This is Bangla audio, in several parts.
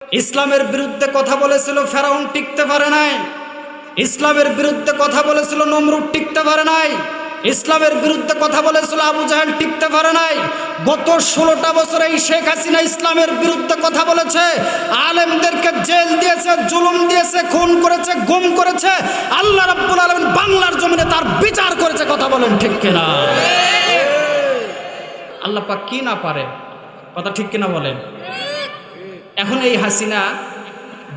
ইসলামের বিরুদ্ধে কথা বলেছিল ফেরাউন, টিকতে পারে নাই। ইসলামের বিরুদ্ধে কথা বলেছিল নমরুদ, টিকতে পারে নাই। ইসলামের বিরুদ্ধে কথা বলেছিল আবু জাহেল, টিকতে পারে নাই। গত 16টা বছরে এই শেখ হাসিনা ইসলামের বিরুদ্ধে কথা বলেছে, আলেমদেরকে জেল দিয়েছে, জুলুম দিয়েছে, খুন করেছে, গুম করেছে। আল্লাহ রাব্বুল আলামিন বাংলার জমিনে তার বিচার করেছে। কথা বলেন ঠিক কিনা? আল্লাহ পাক কি না পারে? কথা ঠিক কিনা বলেন? এখন এই হাসিনা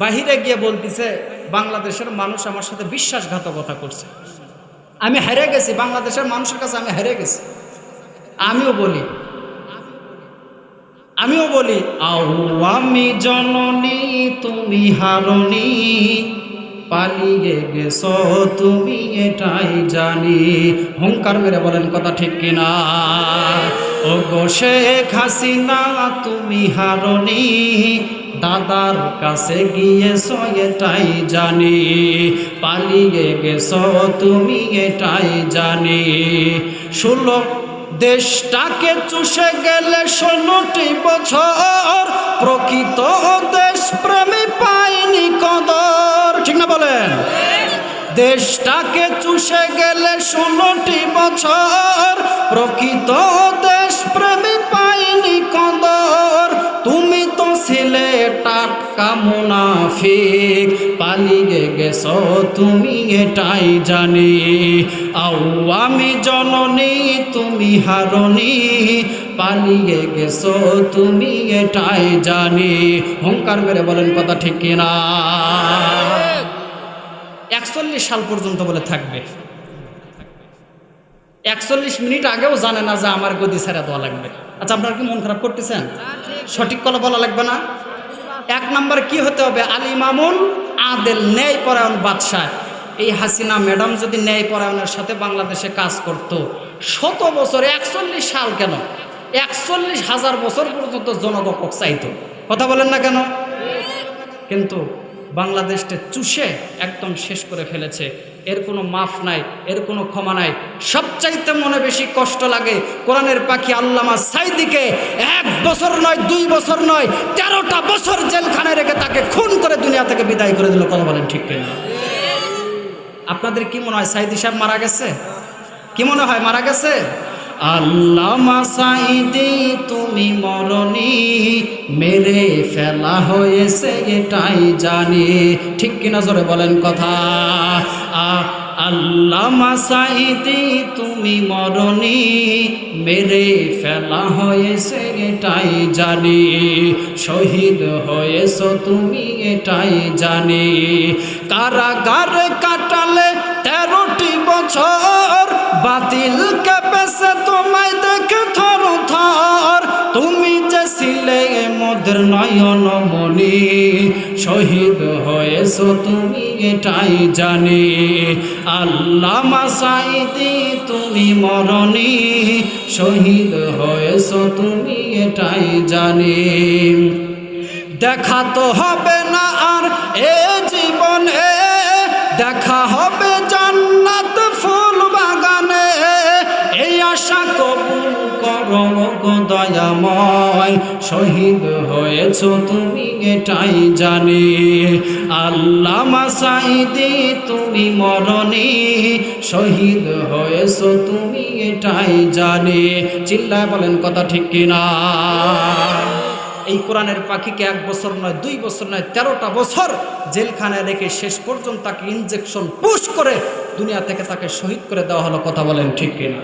বাহিরে গিয়ে বলতেছে বাংলাদেশের মানুষ আমার সাথে বিশ্বাসঘাতকতা করছে, আমি হেরে গেছি, বাংলাদেশের মানুষের কাছে আমি হেরে গেছি। আমিও বলি আওয়ামী জননী তুমি হারনি, পালিয়ে গেছো তুমি এটাই জানি। হুঙ্কার মেরে বলেন কথা ঠিক কিনা? ও গো শেখ হাসিনা তুমি হারনি, দাদার কাছে গিয়েছো এটাই জানি, পালিয়ে গেছো তুমি এটাই জানি। 16 দেশটাকে চুষে গেলে 16টি বছর, প্রকৃত দেশ প্রেমী পায়নি কদর। ঠিক না বলেন? দেশটাকে চুষে গেলে 16টি বছর, প্রকৃত দেশ প্রেমী পায়নি কদর। তুমি তো ছিলে টাটকা মুনাফিক, পালিয়ে গেছো তুমি এটাই জানি। আওয়ামী জননী তুমি হারনি, পালিয়ে গেছো তুমি এটাই জানি। হুঙ্কার মেরে বলেন কথা ঠিক কিনা? 41 সাল পর্যন্ত বলে থাকবে। 41 মিনিট আগেও জানে না যে আমার গদি ছেড়ে দেওয়া লাগবে। আচ্ছা, আপনারা কি মন খারাপ করতেছেন? সঠিক কথা বলা লাগবে না? 1 নম্বর কি হতে হবে? আল ইমামুল আদেল, ন্যায় পরায়ণ বাদশাহ। এই হাসিনা ম্যাডাম যদি ন্যায় পরায়ণের সাথে বাংলাদেশে কাজ করত, 100 বছর, 41 সাল কেন, 41,000 বছর পর্যন্ত জনগণ চাইতো। কথা বলেন না কেন? কিন্তু বাংলাদেশটা চুষে একদম শেষ করে ফেলেছে। এর কোনো মাফ নাই, এর কোনো ক্ষমা নাই। সবচাইতে মনে বেশি কষ্ট লাগে কোরআনের পাখি আল্লামা সাইদিকে 1 বছর নয়, 2 বছর নয়, 13টা বছর জেলখানায় রেখে তাকে খুন করে দুনিয়া থেকে বিদায় করে দিল। কথা বলেন ঠিক কিনা? আপনাদের কি মনে হয় সাইদি সাহেব মারা গেছে? কি মনে হয় মারা গেছে? আল্লামা সাইদি তুমি মরনি, মেরে ফেলা হয়েছে এটাই জানি। ঠিক কিনা জোরে বলেন কথা? আল্লামা সাইদি তুমি মরনি, মেরে ফেলা হয়েছে এটাই জানি। শহীদ হয়েছো তুমি এটাই জানি। কারাগারে কাটালে 13টি বছর, বাতিল কেঁপেছে তোমায় দেখে থর থর। তুমি যে ছিলে মোদের নয়ন মনি, শহীদ হয়েছো তুমি এটাই জানি। আল্লামা সাইদি তুমি মরনি, শহীদ হয়েছো তুমি এটাই জানি। দেখা তো হবে না আর এ জীবনে, দেখা হবে জান্নাত ফুল বাগানে। এই আশা কবুল করো গো দয়াময়, শহীদ হয়েছো তুমি এটাই জানি। আল্লামা সাইদি তুমি মরনি, শহীদ হয়েছো তুমি এটাই জানি। চিল্লায় বলেন কথা ঠিক কিনা? এই কোরআনের পাখিকে 1 বছর নয়, 2 বছর নয়, 13টা বছর জেলখানায় রেখে শেষ পর্যন্ত তাকে ইনজেকশন পুশ করে দুনিয়া থেকে তাকে শহীদ করে দেওয়া হলো। কথা বলেন ঠিক কিনা?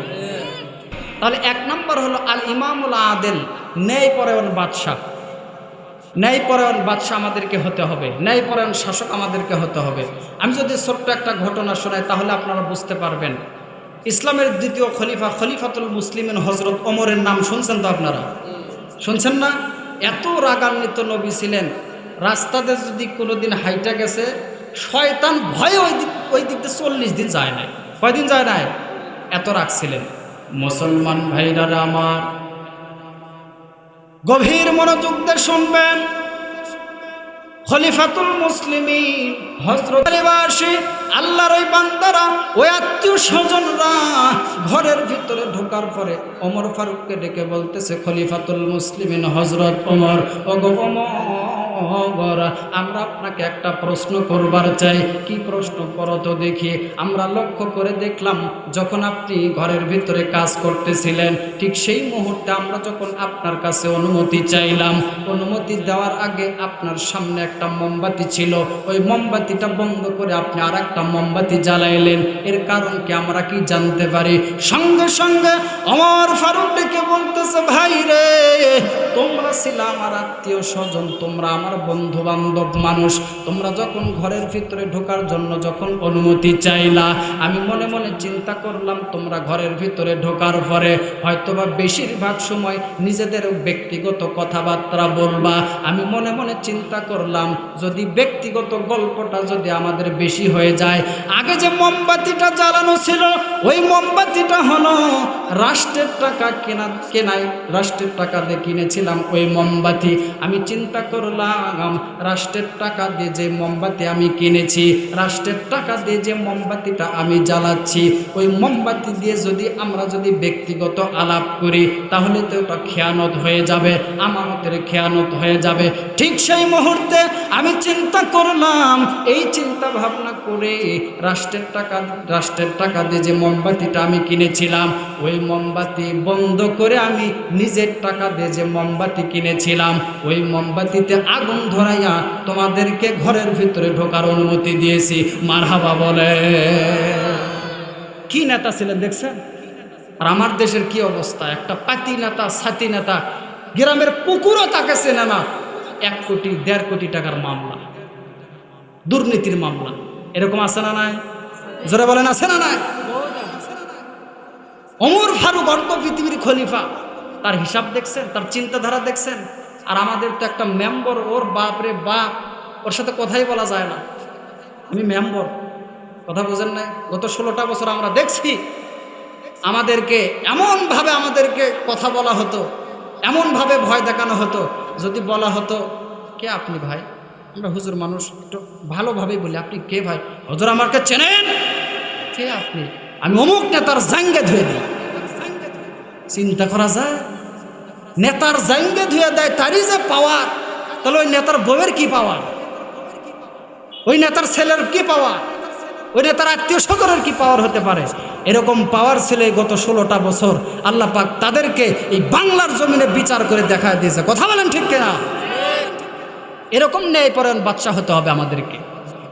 তাহলে 1 নম্বর হলো আল ইমামুল আদেল, ন্যায়পরায়ণ বাদশাহ। ন্যায়পরায়ণ বাদশাহ আমাদেরকে হতে হবে, ন্যায়পরায়ণ শাসক আমাদেরকে হতে হবে। আমি যদি ছোট্ট একটা ঘটনা শোনাই তাহলে আপনারা বুঝতে পারবেন। ইসলামের 2য় খলিফা, খলিফাতুল মুসলিমিন হযরত ওমরের নাম শুনছেন তো আপনারা? শুনছেন না? এত রাগান্বিত নবী ছিলেন, রাস্তাতে যদি কোনোদিন হাইটা গেছে, শয়তান ভয়ে ওই দিক দিয়ে 40 দিন যায় নাই। কয়দিন যায় নাই? এত রাখছিলেন। মুসলমান ভাইরা আমার, গভীর মনোযোগ দিয়ে শুনবেন। খলিফাতুল মুসলিমিন হযরত আলীবাসী আল্লাহর ওই বান্দারা, ওই আত্মীয় স্বজনরা ঘরের ভিতরে ঢোকার পরে ওমর ফারুককে ডেকে বলতেছে, খলিফাতুল মুসলিমিন হযরত ওমর, ওগো ওমর, ওমর, আমরা আপনাকে একটা প্রশ্ন করবার চাই। কি প্রশ্ন করো তো দেখি। আমরা লক্ষ্য করে দেখলাম যখন আপনি ঘরের ভিতরে কাজ করতেছিলেন, ঠিক সেই মুহূর্তে আমরা যখন আপনার কাছে অনুমতি চাইলাম, অনুমতি দেওয়ার আগে আপনার সামনে একটা মোমবাতি ছিল, ওই মোমবাতিটা বন্ধ করে আপনি আর একটা মোমবাতি জ্বালাইলেন। এর কারণ কি আমরা কি জানতে পারি? সঙ্গে সঙ্গে ওমর ফারুক ডেকে বলতেছে, ভাই রে, তোমরা ছিল আমার আত্মীয় স্বজন, তোমরা আমার বন্ধু বান্ধব মানুষ, তোমরা যখন ঘরের ভিতরে ঢোকার জন্য যখন অনুমতি চাইলা, আমি মনে মনে চিন্তা করলাম তোমরা ঘরের ভিতরে ঢোকার পরে হয়তোবা বেশিরভাগ সময় নিজেদের ব্যক্তিগত কথাবার্তা বলবা। আমি মনে মনে চিন্তা করলাম যদি ব্যক্তিগত গল্পটা যদি আমাদের বেশি হয়ে যায়, আগে যে মোমবাতিটা জ্বালানো ছিল ওই মোমবাতিটা হলো রাষ্ট্রের টাকা কেনাই, রাষ্ট্রের টাকা দিয়ে কিনেছিলাম ওই মোমবাতি। আমি চিন্তা করলাম রাষ্ট্রের টাকা দিয়ে যে মোমবাতি আমি কিনেছি, রাষ্ট্রের টাকা দিয়ে যে মোমবাতিটা আমি জ্বালাচ্ছি, ওই মোমবাতি দিয়ে যদি আমরা যদি ব্যক্তিগত আলাপ করি তাহলে তো ওটা খেয়ানত হয়ে যাবে, আমানতের খেয়ানত হয়ে যাবে। ঠিক সেই মুহূর্তে আমি চিন্তা করলাম, এই চিন্তা ভাবনা করে রাষ্ট্রের টাকা দিয়ে যে মোমবাতিটা আমি কিনেছিলাম ওই মোমবাতি বন্ধ করে আমি নিজের টাকা দিয়ে যে মোমবাতি কিনেছিলাম ওই মোমবাতিতে আগুন ধরাইয়া তোমাদেরকে ঘরের ভিতরে ঢোকার অনুমতি দিয়েছি। মারহাবা বলে। কি নেতা ছিলেন দেখছেন? আর আমার দেশের কি অবস্থা, একটা পাতি নেতা, ছাতি নেতা, গ্রামের পুকুরও তাকে চেনে না। 1 কোটি 1.5 কোটি টাকার মামলা, দুর্নীতির মামলা, এরকম আছে না নাই? জোরে বলেন আছে না নাই? ওমর ফারুক অর্ধ পৃথিবীর খলিফা, তার হিসাব দেখছেন, তার চিন্তাধারা দেখছেন। আর আমাদের তো একটা মেম্বার, ওর বাপ রে বাপ, ওর সাথে কথাই বলা যায় না। আমি মেম্বার, কথা বোঝেন নাই? গত 16টা বছর আমরা দেখছি আমাদেরকে এমনভাবে আমাদেরকে কথা বলা হতো, এমনভাবে ভয় দেখানো হতো। যদি বলা হতো কে আপনি ভাই, আমরা হুজুর মানুষ, একটু ভালোভাবেই বলি আপনি কে ভাই? হুজুর আমাকে চেনেন? কে আপনি? আমি অমুক নেতার জাঙ্গে ধুয়ে দিই। চিন্তা করা যায়? নেতার জাঙ্গে ধুয়ে দেয়, তারই যে পাওয়ার, তাহলে ওই নেতার বউয়ের কি পাওয়ার, ওই নেতার ছেলের কি পাওয়ার, ওই নেতার আত্মীয় স্বজনের কি পাওয়ার হতে পারে? এরকম পাওয়ার ছেলে গত 16টা বছর আল্লাহ পাক তাদেরকে এই বাংলার জমিনে বিচার করে দেখা দিয়েছে। কথা বলেন ঠিক কিনা? এরকম ন্যায়পরায়ণ বাদশা হতে হবে আমাদেরকে।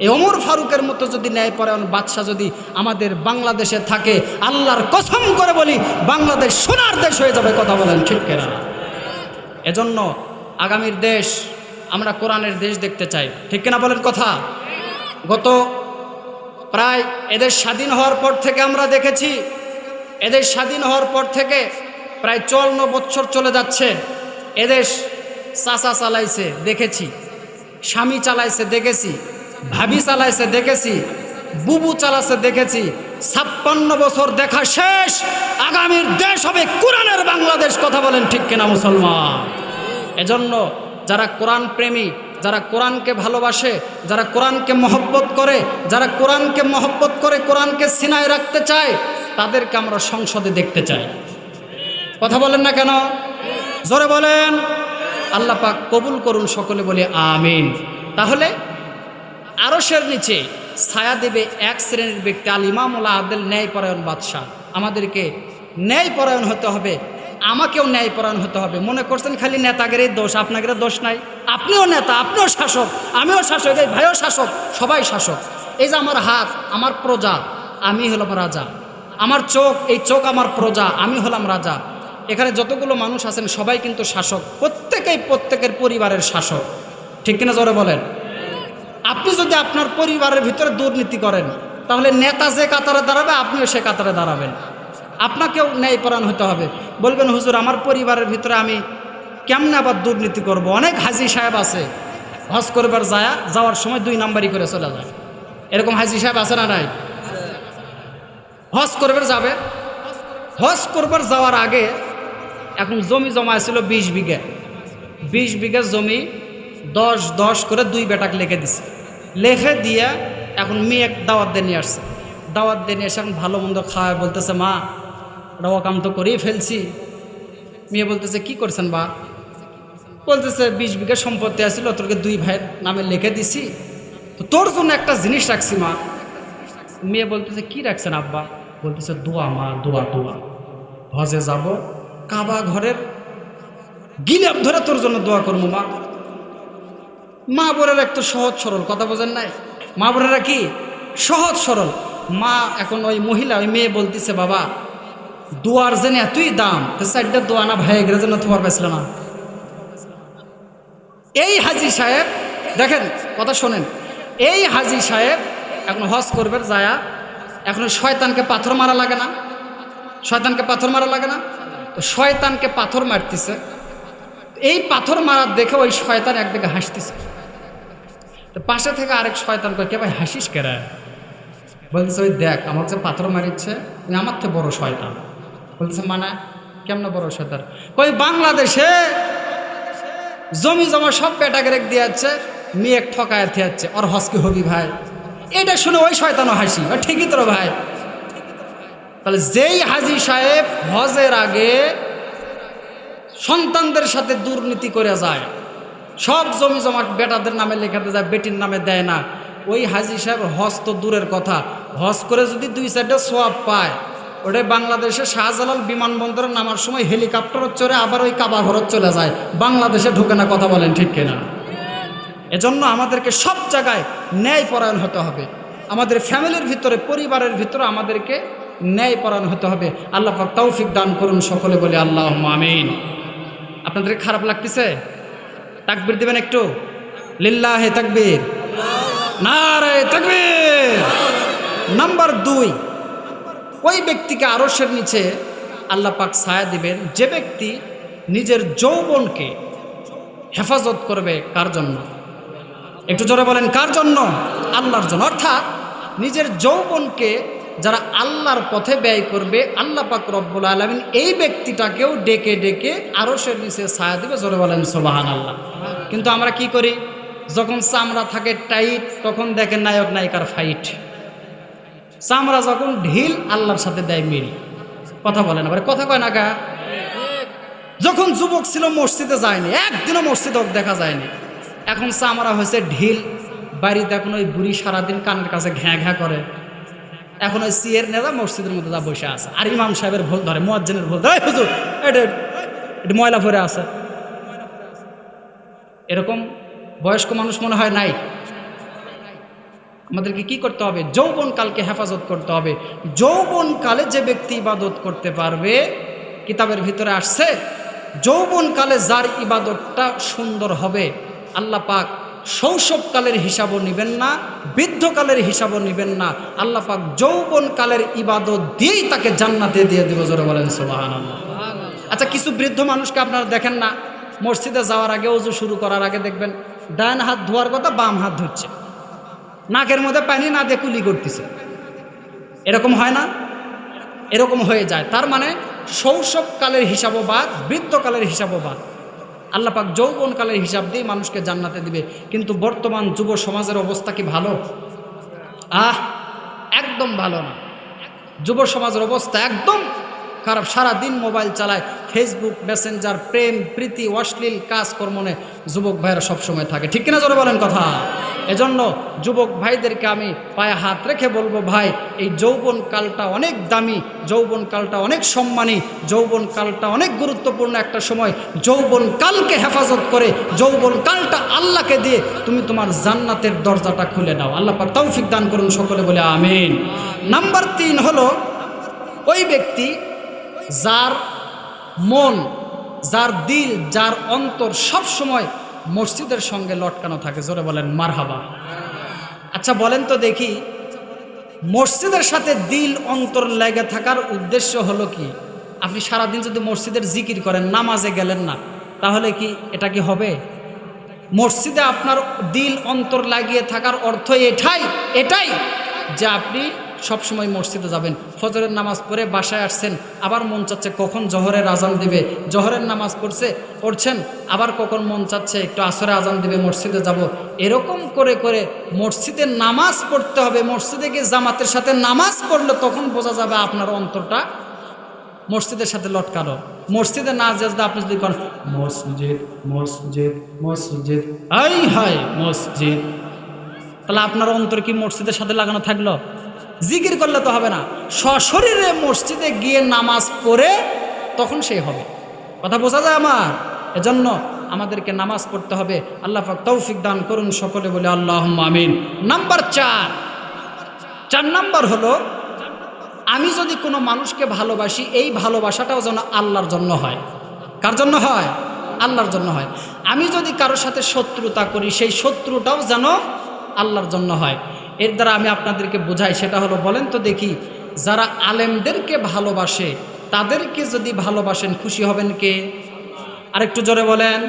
এই ওমর ফারুকের মতো যদি ন্যায়পরায়ণ বাদশা যদি আমাদের বাংলাদেশে থাকে, আল্লাহর কসম করে বলি বাংলাদেশ সোনার দেশ হয়ে যাবে। কথা বলেন ঠিক কিনা? এজন্য আগামীর দেশ আমরা কোরআনের দেশ দেখতে চাই, ঠিক কিনা বলেন কথা? গত প্রায় এদের স্বাধীন হওয়ার পর থেকে আমরা দেখেছি, এদের স্বাধীন হওয়ার পর থেকে প্রায় 54 বছর চলে যাচ্ছে। এদেশ চাচা চালাইছে দেখেছি, স্বামী চালাইছে দেখেছি, ভাবি চালাইছে দেখেছি, বুবু চালাইছে দেখেছি। 56 বছর দেখা শেষ, আগামীর দেশ হবে কোরআনের বাংলাদেশ। কথা বলেন ঠিক কিনা মুসলমান? এজন্য যারা কোরআন প্রেমী, যারা কোরআনকে ভালোবাসে, যারা কোরআনকে মহব্বত করে, যারা কোরআনকে মহব্বত করে কোরআনকে সিনায় রাখতে চায়, তাদেরকে আমরা সংসদে দেখতে চাই। কথা বলেন না কেন? জোরে বলেন। আল্লাহ পাক কবুল করুন, সকলে বলি আমিন। তাহলে আরশের নিচে ছায়া দেবে এক শ্রেণীর ব্যক্তি, আল ইমামুল আদেল, ন্যায়পরায়ণ বাদশাহ। আমাদেরকে ন্যায়পরায়ণ হতে হবে, আমাকেও ন্যায়পরায়ণ হতে হবে। মনে করছেন খালি নেতাগিরির দোষ, আপনাদের দোষ নাই। আপনিও নেতা, আপনিও শাসক, আমিও শাসক, এই ভাইও শাসক, সবাই শাসক। এই যে আমার হাত আমার প্রজা, আমি হলাম রাজা। আমার চোখ, এই চোখ আমার প্রজা, আমি হলাম রাজা। এখানে যতগুলো মানুষ আছেন সবাই কিন্তু শাসক, প্রত্যেকেই প্রত্যেকের পরিবারের শাসক, ঠিক কিনা জোরে বলেন? আপনি যদি আপনার পরিবারের ভিতরে দুর্নীতি করেন তাহলে নেতা যে কাতারে দাঁড়াবে আপনিও সে কাতারে দাঁড়াবেন। আপনাকেও ন্যায়পরায়ণ হতে হবে। বলবেন হুজুর আমার পরিবারের ভিতরে আমি কেমনে আবার দুর্নীতি করব? অনেক হাজি সাহেব আছে হজ করবার যাওয়ার সময় 2 নাম্বারি করে চলে যায়। এরকম হাজি সাহেব আছে না নাই? হজ করবার যাবে, হজ করবার যাওয়ার আগে এখন জমি জমা ছিল 20 বিঘা, 20 বিঘা জমি 10-10 করে 2 বেটাকে লিখে দিছে। লিখে দিয়ে এখন মেয়ে দাওয়াত দিয়ে নিয়ে আসছে। দাওয়াত দিয়ে নিয়ে এসে এখন ভালো মন্দ খাওয়ায়, বলতেছে মা ওটা কাম তো করেই ফেলছি। মেয়ে বলতেছে কি করছেন বা? বলতেছে 20 বিঘা সম্পত্তি আছিল, তোকে 2 ভাইয়ের নামে লিখে দিছি, তো তোর জন্য একটা জিনিস রাখছি মা। মেয়ে বলতেছে কি রাখছেন আব্বা? বলতেছে দোয়া মা, দোয়া দোয়া। হজে যাব, কাবা ঘরের গিলাপ ধরে তোর জন্য দোয়া করবো মা। মা বোনেরা একটু সহজ সরল, কথা বোঝেন নাই? মা বোনেরা কি সহজ সরল। মা এখন ওই মহিলা, ওই মেয়ে বলতেছে বাবা দোয়ার যেন এতই দাম, তো 4টা দোয়া না ভাই এগুলো যেন তোমার পাইছিল না। এই হাজি সাহেব দেখেন, কথা শোনেন, এই হাজি সাহেব এখন হজ করবে যায়া, এখন শয়তানকে পাথর মারা লাগে না? শয়তানকে পাথর মারা লাগে না? তো শয়তানকে পাথর মারতেছে, এই পাথর মারার দেখে ওই শয়তান একদিকে হাসতেছে। তো পাশে থেকে আরেক শয়তান কয় কে ভাই হাসিস কেরা? বলতেছে ওই দেখ আমার যে পাথর মারিচ্ছে আমার থেকে বড় শয়তান। বলতেছে মানে কেমন বড় শয়তান? কই বাংলাদেশে জমি জমা সব পেটাকে দিয়ে যাচ্ছে, মেয়ে ঠকায় যাচ্ছে, ওর হজ কি হবি ভাই? এটা শুনে ওই শয়তানও হাসি, ঠিকই তো ভাই। তাহলে যেই হাজি সাহেব হজের আগে সন্তানদের সাথে দুর্নীতি করে যায়, সব জমি জমা বেটাদের নামে লেখাতে যায়, বেটির নামে দেয় না, ওই হাজি সাহেব হজ তো দূরের কথা, হজ করে যদি 2-4টা সোয়াব পায়, ওটাই বাংলাদেশে শাহজালাল বিমানবন্দরে নামার সময় হেলিকপ্টারও চড়ে আবার ওই কাবা ঘরত চলে যায়, বাংলাদেশে ঢুকে না। কথা বলেন ঠিক কিনা? এজন্য আমাদেরকে সব জায়গায় ন্যায়পরায়ণ হতে হবে। আমাদের ফ্যামিলির ভিতরে, পরিবারের ভিতরে আমাদেরকে ন্যায়পরায়ণ হতে হবে। আল্লাহ পাক তৌফিক দান করুন, সকলে বলি আল্লাহুম্মা আমিন। আপনাদের খারাপ লাগতেছে? তাকবীর দিবেন একটু, লিল্লাহে তাকবীর, নারে তাকবীর। নাম্বার 2, ওই ব্যক্তিকে আরশের নিচে আল্লাহ পাক ছায়া দিবেন যে ব্যক্তি নিজের যৌবনকে হেফাজত করবে। কার জন্য? একটু জোরে বলেন, কার জন্য? আল্লাহর জন্য। অর্থাৎ নিজের যৌবনকে যারা আল্লাহর পথে ব্যয় করবে, আল্লাহ পাক রব্বুল আলামিন এই ব্যক্তিটাকেও ডেকে ডেকে আরশের নিচে ছায়া দিবে। জোরে বলেন সুবহানাল্লাহ। কিন্তু আমরা কি করি? যখন চামড়া থাকে টাইট, তখন দেখেন নায়ক নায়িকার ফাইট। চামড়া যখন ঢিল, আল্লাহর সাথে দেয় মিল। কথা বলেন, আবার কথা কয় না গা? যখন যুবক ছিল মসজিদে যায়নি, একদিনও মসজিদে দেখা যায়নি। এখন চামড়া হয়েছে ঢিল, বাড়িতে এখন ওই বুড়ি সারাদিন কানের কাছে ঘ্যাঁ ঘ্যাঁ করে। এখন ওই সিয়ের নেতা মসজিদের মধ্যে যা বসে আছে, আর ইমাম সাহেবের ভুল ধরে, মুয়াজ্জিনের ভুল ধরে, হুজুর এটা ময়লা ভরে আছে। এরকম বয়স্ক মানুষ মনে হয় নাই। আমাদেরকে কি করতে হবে? যৌবনকালকে হেফাজত করতে হবে। যৌবনকালে যে ব্যক্তি ইবাদত করতে পারবে, কিতাবের ভিতরে আসছে যৌবনকালে যার ইবাদতটা সুন্দর হবে, আল্লাহ পাক শৈশবকালের হিসাবও নেবেন না, বৃদ্ধকালের হিসাবও নেবেন না। আল্লাহ পাক যৌবনকালের ইবাদত দিয়েই তাকে জান্নাতে দিয়ে দেব। জোরে বলেন সুবহানাল্লাহ। আচ্ছা, কিছু বৃদ্ধ মানুষকে আপনারা দেখেন না, মসজিদে যাওয়ার আগে, ওযু শুরু করার আগে দেখবেন ডান হাত ধোয়ার কথা বাম হাত ধুচ্ছে, নাকের মধ্যে পানি না দিয়ে কুলি করতেছে। এরকম হয় না? এরকম হয়ে যায়। তার মানে শৈশবকালের হিসাবও বাদ, বৃদ্ধকালের হিসাবও বাদ। আল্লাহ পাক যৌবনকালের হিসাব দিয়ে মানুষকে জান্নাতে দিবে। কিন্তু বর্তমান যুব সমাজের অবস্থা কি ভালো? একদম ভালো না। যুব সমাজের অবস্থা একদম খারাপ। সারাদিন মোবাইল চালায়, ফেসবুক, মেসেঞ্জার, প্রেম প্রীতি, অশ্লীল কাজকর্ম নিয়ে যুবক ভাইরা সবসময় থাকে। ঠিক কিনা জোরে বলেন কথা? এজন্য যুবক ভাইদেরকে আমি পায়ে হাত রেখে বলবো, ভাই এই যৌবনকালটা অনেক দামি, যৌবনকালটা অনেক সম্মানী, যৌবনকালটা অনেক গুরুত্বপূর্ণ একটা সময়। যৌবনকালকে হেফাজত করে যৌবনকালটা আল্লাহকে দিয়ে তুমি তোমার জান্নাতের দরজাটা খুলে নাও। আল্লাহ পাক তৌফিক দান করুন, সকলে বলে আমিন। নাম্বার 3 হলো ওই ব্যক্তি যার মন, যার দিল, যার অন্তর সব সময় মসজিদের সঙ্গে লটকানো থাকে। জোরে বলেন মারহাবা। আচ্ছা বলেন তো দেখি, মসজিদের সাথে দিল অন্তর লেগে থাকার উদ্দেশ্য হলো কি? আপনি সারাদিন যদি মসজিদের জিকির করেন, নামাজে গেলেন না, তাহলে কি এটা কি হবে? মসজিদে আপনার দিল অন্তর লাগিয়ে থাকার অর্থ এটাই যে আপনি সবসময় মসজিদে যাবেন। ফজরের নামাজ পড়ে বাসায় আসছেন, আবার মন চাচ্ছে কখন জোহরের আজান দিবে, জোহরের নামাজ পড়ছেন, আবার কখন মন চাচ্ছে একটু আসরে আজান দিবে, মসজিদে যাব। এরকম করে করে মসজিদে নামাজ পড়তে হবে। মসজিদে গিয়ে জামাতের সাথে নামাজ পড়লে তখন বোঝা যাবে আপনার অন্তরটা মসজিদের সাথে লটকানো। মসজিদে না যেতে আপনি যদি করেন মসজিদ মসজিদ মসজিদ, এই হয় মসজিদ, তাহলে আপনার অন্তর কি মসজিদের সাথে লাগানো থাকলো? জিকির করলে তো হবে না, সশরীরে মসজিদে গিয়ে নামাজ পড়ে তখন সেই হবে। কথা বোঝা যায় আমার? এজন্য আমাদেরকে নামাজ পড়তে হবে। আল্লাহ পাক তৌফিক দান করুন, সকলে বলে আল্লাহুম্মা আমিন। নাম্বার 4 নাম্বার হলো, আমি যদি কোনো মানুষকে ভালোবাসি, এই ভালোবাসাটাও যেন আল্লাহর জন্য হয়। কার জন্য হয়? আল্লাহর জন্য হয়। আমি যদি কারোর সাথে শত্রুতা করি, সেই শত্রুটাও যেন আল্লাহর জন্য হয়। এর দ্বারা আমি আপনাদেরকে বোঝাই, সেটা হলো, বলেন তো দেখি, যারা আলেমদেরকে ভালোবাসে তাদেরকে যদি ভালোবাসেন খুশি হবেন কে? আরেকটু জোরে বলেন।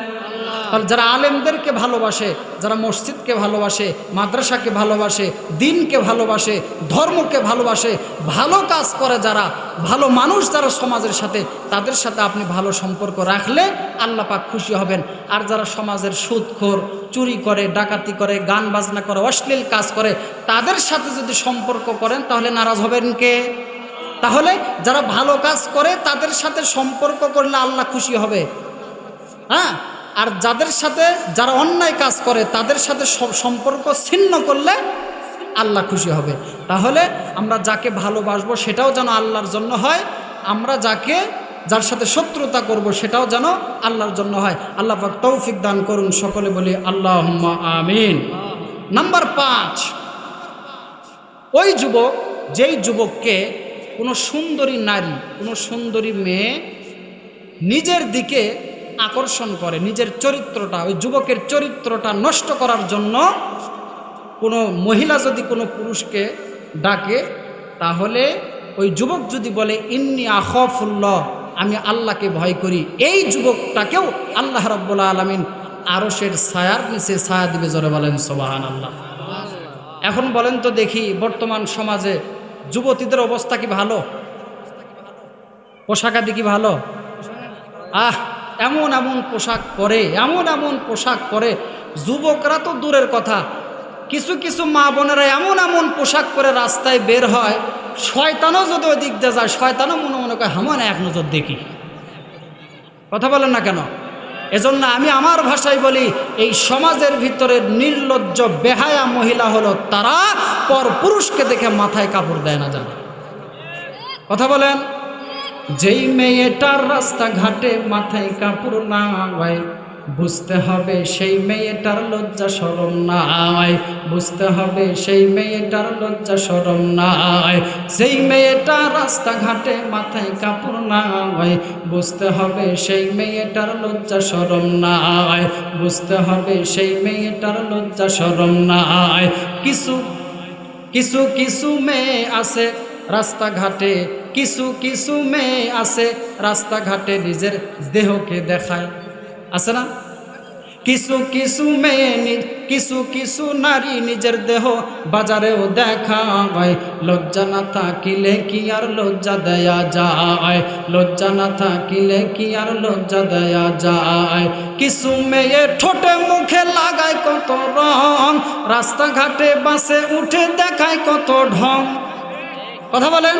তাহলে যারা আলেমদেরকে ভালোবাসে, যারা মসজিদকে ভালোবাসে, মাদ্রাসাকে ভালোবাসে, দিনকে ভালোবাসে, ধর্মকে ভালোবাসে, ভালো কাজ করে যারা, ভালো মানুষ যারা সমাজের সাথে, তাদের সাথে আপনি ভালো সম্পর্ক রাখলে আল্লাহ পাক খুশি হবেন। আর যারা সমাজের সুদখোর, চুরি করে, ডাকাতি করে, গান বাজনা করে, অশ্লীল কাজ করে, তাদের সাথে যদি সম্পর্ক করেন তাহলে নারাজ হবেন কে? তাহলে যারা ভালো কাজ করে তাদের সাথে সম্পর্ক করলে আল্লাহ খুশি হবে, হ্যাঁ। আর যাদের সাথে, যারা অন্যায় কাজ করে তাদের সাথে সম্পর্ক ছিন্ন করলে আল্লাহ খুশি হবে। তাহলে আমরা যাকে ভালোবাসবো সেটাও যেন আল্লাহর জন্য হয়, আমরা যার সাথে শত্রুতা করব সেটাও যেন আল্লাহর জন্য হয়। আল্লাহ পাক তৌফিক দান করুন, সকলে বলি আল্লাহুম্মা আমিন। নাম্বার 5, ওই যুবক, যেই যুবককে কোনো সুন্দরী নারী, কোনো সুন্দরী মেয়ে নিজের দিকে আকর্ষণ করে, নিজের চরিত্রটা, ওই যুবকের চরিত্রটা নষ্ট করার জন্য কোনো মহিলা যদি কোনো পুরুষকে ডাকে, তাহলে ওই যুবক যদি বলে ইন্নী আখাফুল্লাহ, আমি আল্লাহকে ভয় করি, এই যুবকটাকেও আল্লাহ রাব্বুল আলামিন আরশের ছায়ার নিচে ছায়া দিবে। জোরে বলেন সুবহানাল্লাহ। এখন বলেন তো দেখি, বর্তমান সমাজে যুবতীদের অবস্থা কি ভালো? পোশাক আদি কি ভালো? এমন এমন পোশাক পরে, এমন এমন পোশাক পরে, যুবকরা তো দূরের কথা, কিছু কিছু মা বোনেরা এমন এমন পোশাক পরে রাস্তায় বের হয়, শয়তানও যদি ওই দিক দিয়ে যায়, শয়তানও মনে মনে করে হামান এক নজর দেখি। কথা বলেন না কেন? এজন্য আমি আমার ভাষায় বলি, এই সমাজের ভিতরে নির্লজ্জ বেহায়া মহিলা হলো তারা পর পুরুষকে দেখে মাথায় কাপড় দেয় না জানে। কথা বলেন। যেই মেয়েটার রাস্তাঘাটে মাথায় কাপড় নাই, বুঝতে হবে সেই মেয়েটার লজ্জা শরম নাই, বুঝতে হবে সেই মেয়েটার লজ্জা শরম নাই। যেই মেয়েটা রাস্তাঘাটে মাথায় কাপড় নাই, বুঝতে হবে সেই মেয়েটার লজ্জা শরম নাই, বুঝতে হবে সেই মেয়েটার লজ্জা শরম নাই। কিছু কিছু কিছু মেয়ে আছে রাস্তাঘাটে, কিছু কিছু মেয়ে আছে রাস্তাঘাটে নিজের দেহকে দেখায়, আছে না? কিছু কিছু মেয়ে, কিছু কিছু নারী নিজের দেহ বাজারেও দেখায়। লজ্জা না থাকিলে কি আর লজ্জা দেয়া যায়, লজ্জা না থাকিলে কি আর লজ্জা দেয়া যায়। কিছু মেয়ে ঠোঁটে মুখে লাগায় কত রং, রাস্তাঘাটে বাসে উঠে দেখায় কত ঢং। কথা বলেন।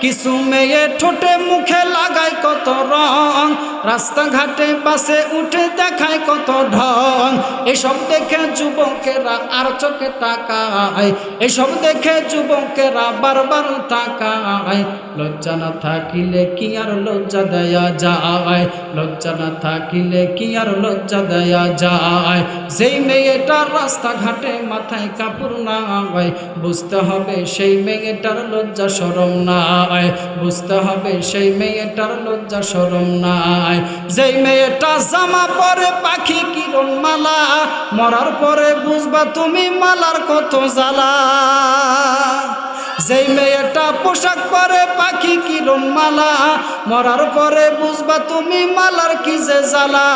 কিছু মেয়ে ঠোঁটে মুখে লাগায় কত রং, রাস্তাঘাটে বাসে উঠে দেখায় কত ঢং। এসব দেখে যুবকেরা আর চোখে তাকায়, এসব দেখে যুবকেরা বারবার তাকায়। লজ্জা না থাকিলে কি আর লজ্জা দেয়া যায়, লজ্জা না থাকিলে কি আর লজ্জা দেয়া যায়। যেই মেয়েটার রাস্তাঘাটে মাথায় কাপড় নাই, বুঝতে হবে সেই মেয়েটার লজ্জা শরম নাই, বুঝতে হবে সেই মেয়েটার লজ্জা শরম নাই। যেই মেয়েটা জামা পরে পাখি কিরণ মালা, মরার পরে বুঝবা তুমি মালার কত জ্বালা। যেই মেয়েটা পোশাক পরে পাখি কিরণ মালা, মরার পরে বুঝবা তুমি মালার কি যে জ্বালা।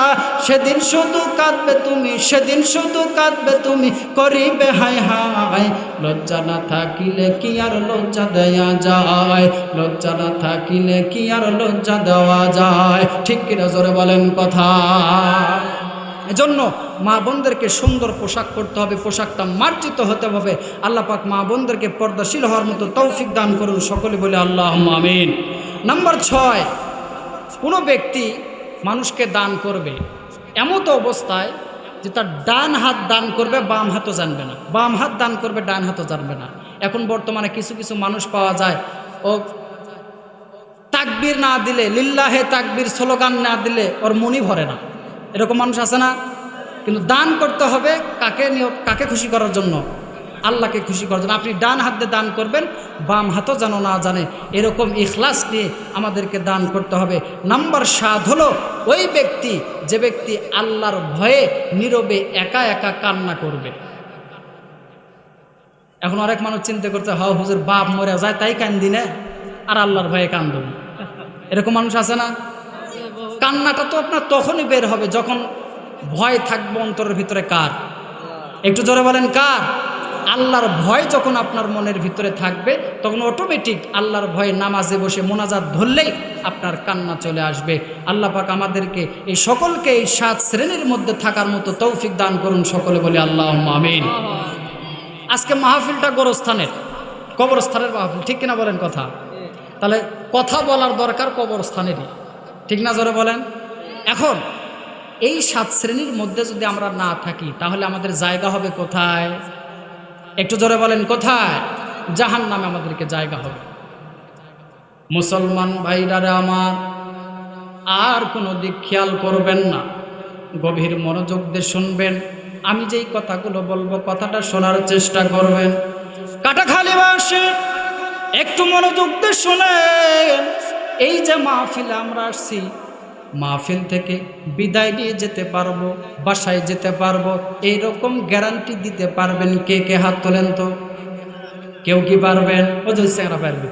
সেদিন শুধু কাঁদবে তুমি, সেদিন শুধু কাঁদবে তুমি, করিবে হায় হায়। লজ্জা না থাকিলে কি আর লজ্জা দেয়া যায়, লজ্জা না থাকিলে কি আর লজ্জা দেওয়া যায়। ঠিক কিনা জোরে বলেন কথা। এজন্য মা বোনদেরকে সুন্দর পোশাক পরতে হবে, পোশাকটা মার্জিত হতে হবে। আল্লাহ পাক মা বোনদেরকে পর্দাশীল হওয়ার মতো তৌফিক দান করুন, সকলে বলে আল্লাহুম্মা আমিন। নাম্বার 6, কোনো ব্যক্তি মানুষকে দান করবে এমতো অবস্থায় যে তার ডান হাত দান করবে, বাম হাতও জানবে না, বাম হাত দান করবে, ডান হাতও জানবে না। এখন বর্তমানে কিছু কিছু মানুষ পাওয়া যায়, ও তাকবীর না দিলে, লিল্লাহে তাকবীর স্লোগান না দিলে ওর মনই ভরে না। এরকম মানুষ আছে না? কিন্তু দান করতে হবে কাকে খুশি করার জন্য? আল্লাহকে খুশি করার জন্য। আপনি ডান হাত দিয়ে দান করবেন, বাম হাতও যেন না জানে, এরকম ইখলাস নিয়ে আমাদেরকে দান করতে হবে। নাম্বার 7 হলো ওই ব্যক্তি, যে ব্যক্তি আল্লাহর ভয়ে নীরবে একা একা কান্না করবে। এখন অনেক মানুষ চিন্তা করতে, হ হুজুর বাপ মরে যায় তাই কান্দি না, আর আল্লাহর ভয়ে কান্দব। এরকম মানুষ আছে না? কান্নাটা তো আপনার তখনই বের হবে যখন ভয় থাকবে অন্তরের ভিতরে। কার? একটু জোরে বলেন কার? আল্লাহর ভয় যখন আপনার মনের ভিতরে থাকবে, তখন অটোমেটিক আল্লাহর ভয়ে নামাজে বসে মোনাজাত ধরলেই আপনার কান্না চলে আসবে। আল্লাহ পাক আমাদেরকে এই সকলকে এই 7 শ্রেণীর মধ্যে থাকার মতো তৌফিক দান করুন। সকলে বলি আল্লাহুম্মা আমিন। আজকে মাহফিলটা গোরস্থানের, কবরস্থানের মাহফিল, ঠিক কিনা বলেন কথা? তাহলে কথা বলার দরকার কবরস্থানেরই, ঠিক না? জোরে বলেন। এখন এই 7 শ্রেণীর মধ্যে যদি আমরা না থাকি, তাহলে আমাদের জায়গা হবে কোথায়? একটু জোরে বলেন কোথায়? জাহান্নামে আমাদেরকে জায়গা হবে। মুসলমান ভাইরা আমার, আর কোনো দিক খেয়াল করবেন না, গভীর মনোযোগ দিয়ে শুনবেন। আমি যেই কথাগুলো বলবো কথাটা শোনার চেষ্টা করবেন। কাটাখালীবাসী একটু মনোযোগ দিয়ে শুনেন। এই যে মাহফিলে আমরা আসছি, মাহফিল থেকে বিদায় নিয়ে যেতে পারবো, বাসায় যেতে পারবো, এইরকম গ্যারান্টি দিতে পারবেন কে কে? হাত তোলেন তো। কেউ কি পারবেন? ও যে চেংরা পারবে।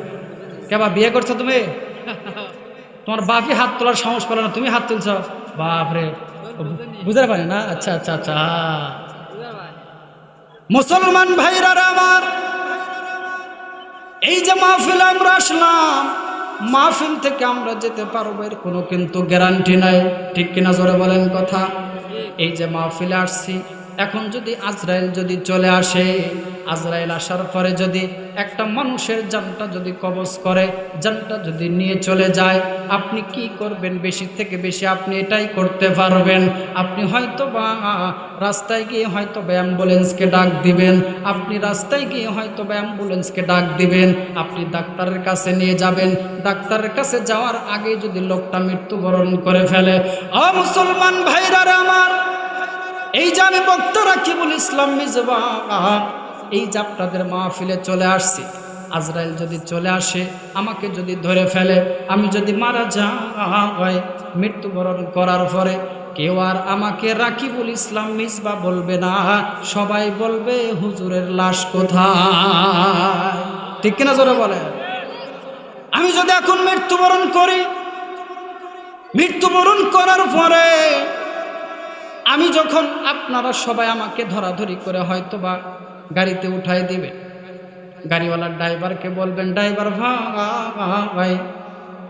কেবা বিয়ে করছো তুমি? তোমার বাপই হাত তোলার সাহস পেল না, তুমি হাত তুলছ? বাপরে, বুঝতে পারি না। আচ্ছা আচ্ছা আচ্ছা। মুসলমান ভাইরা আমার, এই যে মাহফিল আমরা আসলাম, মাহফিল থেকে আমরা যেতে পারবো এর কোনো কিন্তু গ্যারান্টি নাই, ঠিক কিনা? জোরে বলেন কথা। এই যে মাহফিলে আসছি, এখন যদি আজরাইল যদি চলে আসে, আজরাইল আসার পরে যদি একটা মানুষের জানটা যদি কবজ করে, জানটা যদি নিয়ে চলে যায়, আপনি কি করবেন? বেশি থেকে বেশি আপনি এটাই করতে পারবেন, আপনি হয়তো বা রাস্তায় গিয়ে হয়তো বা অ্যাম্বুলেন্সকে ডাক দিবেন, আপনি রাস্তায় গিয়ে হয়তো বা অ্যাম্বুলেন্সকে ডাক দিবেন, আপনি ডাক্তারের কাছে নিয়ে যাবেন। ডাক্তারের কাছে যাওয়ার আগে যদি লোকটা মৃত্যুবরণ করে ফেলে, ও মুসলমান ভাইরা আমার, এই যে আমি বক্তা রাকিবুল ইসলাম মিজবা, এই যে আপনাদের মাহফিলে চলে আসছি, আজরাইল যদি চলে আসে, আমাকে যদি ধরে ফেলে, আমি যদি মারা যাই, মৃত্যুবরণ করার পরে কেউ আর আমাকে রাকিবুল ইসলাম মিজবা বলবে না, সবাই বলবে হুজুরের লাশ কোথায়? ঠিক কিনা জোরে বলে? আমি যদি এখন মৃত্যুবরণ করি, মৃত্যুবরণ করার পরে আমি যখন, আপনারা সবাই আমাকে ধরাধরি করে হয়তো বা গাড়িতে উঠাই দিবে, গাড়িওয়ালার ড্রাইভারকে বলবেন, ড্রাইভার ভাই,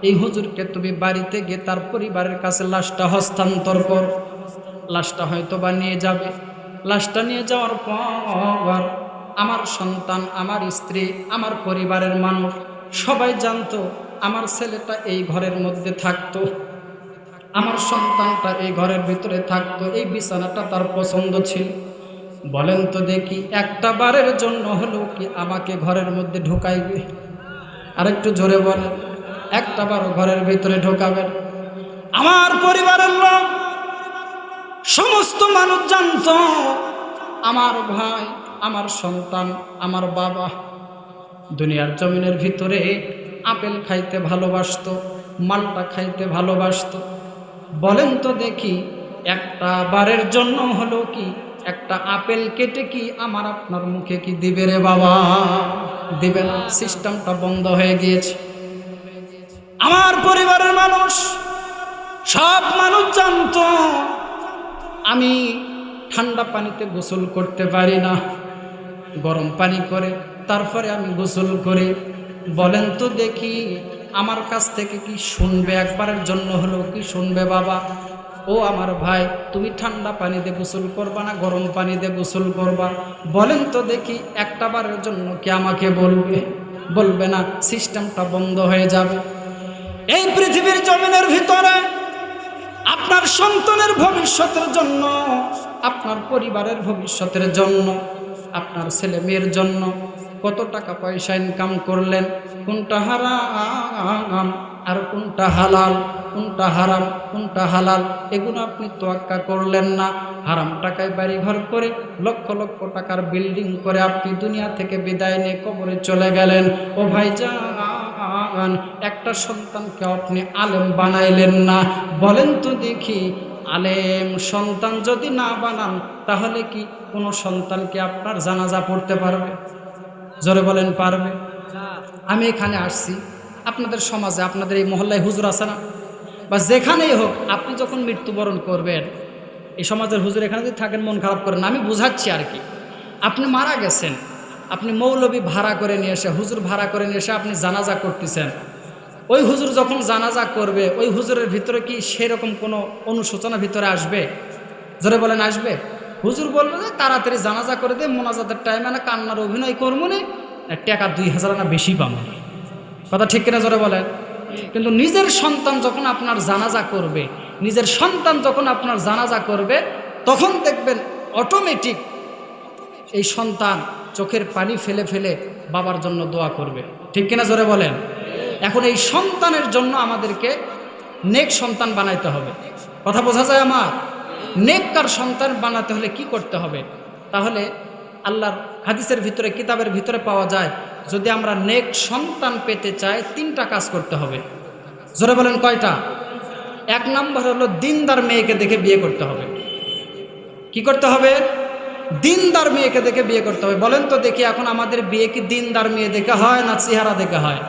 এই হুজুরকে তুমি বাড়িতে গিয়ে তার পরিবারের কাছে লাশটা হস্তান্তর কর। লাশটা হয়তো বা নিয়ে যাবে। লাশটা নিয়ে যাওয়ার পর আমার সন্তান, আমার স্ত্রী, আমার পরিবারের মানুষ সবাই জানতো আমার ছেলেটা এই ঘরের মধ্যে থাকতো, আমার সন্তানটা এই ঘরের ভিতরে থাকতো, এই বিছানাটা তার পছন্দ ছিল। বলেন তো দেখি, একটা বারের জন্য হলেও কি আমাকে ঘরের মধ্যে ঢুকাইবে? আরেকটু জোরে বলেন, একটা বারও ঘরের ভিতরে ঢোকাবেন? আমার পরিবারের লোক সমস্ত মানুষ জানতো আমার ভাই, আমার সন্তান, আমার বাবা দুনিয়ার জমিনের ভিতরে আপেল খাইতে ভালোবাসতো, মালটা খাইতে ভালোবাসতো। বলেন তো দেখি, একটা বারের জন্য হলো কি একটা আপেল কেটে কি আমার আপনার মুখে কি দিবে রে বাবা? দিবে না। সিস্টেমটা বন্ধ হয়ে গিয়েছে। আমার পরিবারের মানুষ, সব মানুষ জানতো আমি ঠান্ডা পানিতে গোসল করতে পারি না, গরম পানি করে তারপরে আমি গোসল করি। বলেন তো দেখি, আমার কাছ থেকে কি শুনবে? একবারের জন্য হলো কি শুনবে বাবা? ও আমার ভাই, তুমি ঠান্ডা পানি দিয়ে গোসল করবা না গরম পানি দিয়ে গোসল করবা? বলেন তো দেখি, একটা বারের জন্য কি আমাকে বলবে? বলবে না। সিস্টেমটা বন্ধ হয়ে যাবে। এই পৃথিবীর জমিনের ভিতরে আপনার সন্তানের ভবিষ্যতের জন্য, আপনার পরিবারের ভবিষ্যতের জন্য, আপনার ছেলে মেয়ের জন্য কত টাকা পয়সা ইনকাম করলেন, কোনটা হারাম আর কোনটা হালাল, কোনটা হারাম কোনটা হালাল, এগুলো আপনি তোয়াক্কা করলেন না। হারাম টাকায় বাড়ি ঘর করে লক্ষ লক্ষ টাকার বিল্ডিং করে আপনি দুনিয়া থেকে বিদায় নিয়ে কবরে চলে গেলেন। ও ভাইজান, একটা সন্তানকে আপনি আলেম বানাইলেন না। বলেন তো দেখি, আলেম সন্তান যদি না বানান তাহলে কি কোনো সন্তানকে আপনার জানাজা পড়তে পারবে? জোরে বলেন, পারবে? আমি এখানে আসছি, আপনাদের সমাজে, আপনাদের এই মহল্লায় হুজুর আছে না, বা যেখানেই হোক, আপনি যখন মৃত্যুবরণ করবেন, এই সমাজের হুজুর এখানে যদি থাকেন মন খারাপ করেন না, আমি বুঝাচ্ছি আর কি। আপনি মারা গেছেন, আপনি মৌলবি ভাড়া করে নিয়ে এসে, হুজুর ভাড়া করে নিয়ে এসে আপনি জানাজা করতেছেন। ওই হুজুর যখন জানাজা করবে, ওই হুজুরের ভিতরে কি সেরকম কোনো অনুশোচনা ভিতরে আসবে? জোরে বলেন, আসবে? হুজুর বলবে যে তাড়াতাড়ি জানাজা করে দিয়ে মোনাজাতের টাইমে না কান্নার অভিনয় করবো না, টাকা 2000 না বেশি পাবো। কথা ঠিক কিনা? জোরে বলেন। কিন্তু নিজের সন্তান যখন আপনার জানাজা করবে, নিজের সন্তান যখন আপনার জানাজা করবে, তখন দেখবেন অটোমেটিক এই সন্তান চোখের পানি ফেলে ফেলে বাবার জন্য দোয়া করবে। ঠিক কিনা? জোরে বলেন। এখন এই সন্তানের জন্য আমাদেরকে নেক সন্তান বানাইতে হবে। কথা বোঝা যায় আমার? নেককার সন্তান বানাতে হলে কি করতে হবে? তাহলে আল্লাহর হাদিসের ভিতরে, কিতাবের ভিতরে পাওয়া যায়, যদি আমরা নেক সন্তান পেতে চাই 3টা কাজ করতে হবে। জোরে বলেন, কয়টা? 1 নম্বর হলো দিনদার মেয়েকে দেখে বিয়ে করতে হবে। কি করতে হবে? দিনদার মেয়েকে দেখে বিয়ে করতে হবে। বলেন তো দেখি, এখন আমাদের বিয়ে কি দিনদার মেয়ে দেখে হয় না চেহারা দেখে হয়?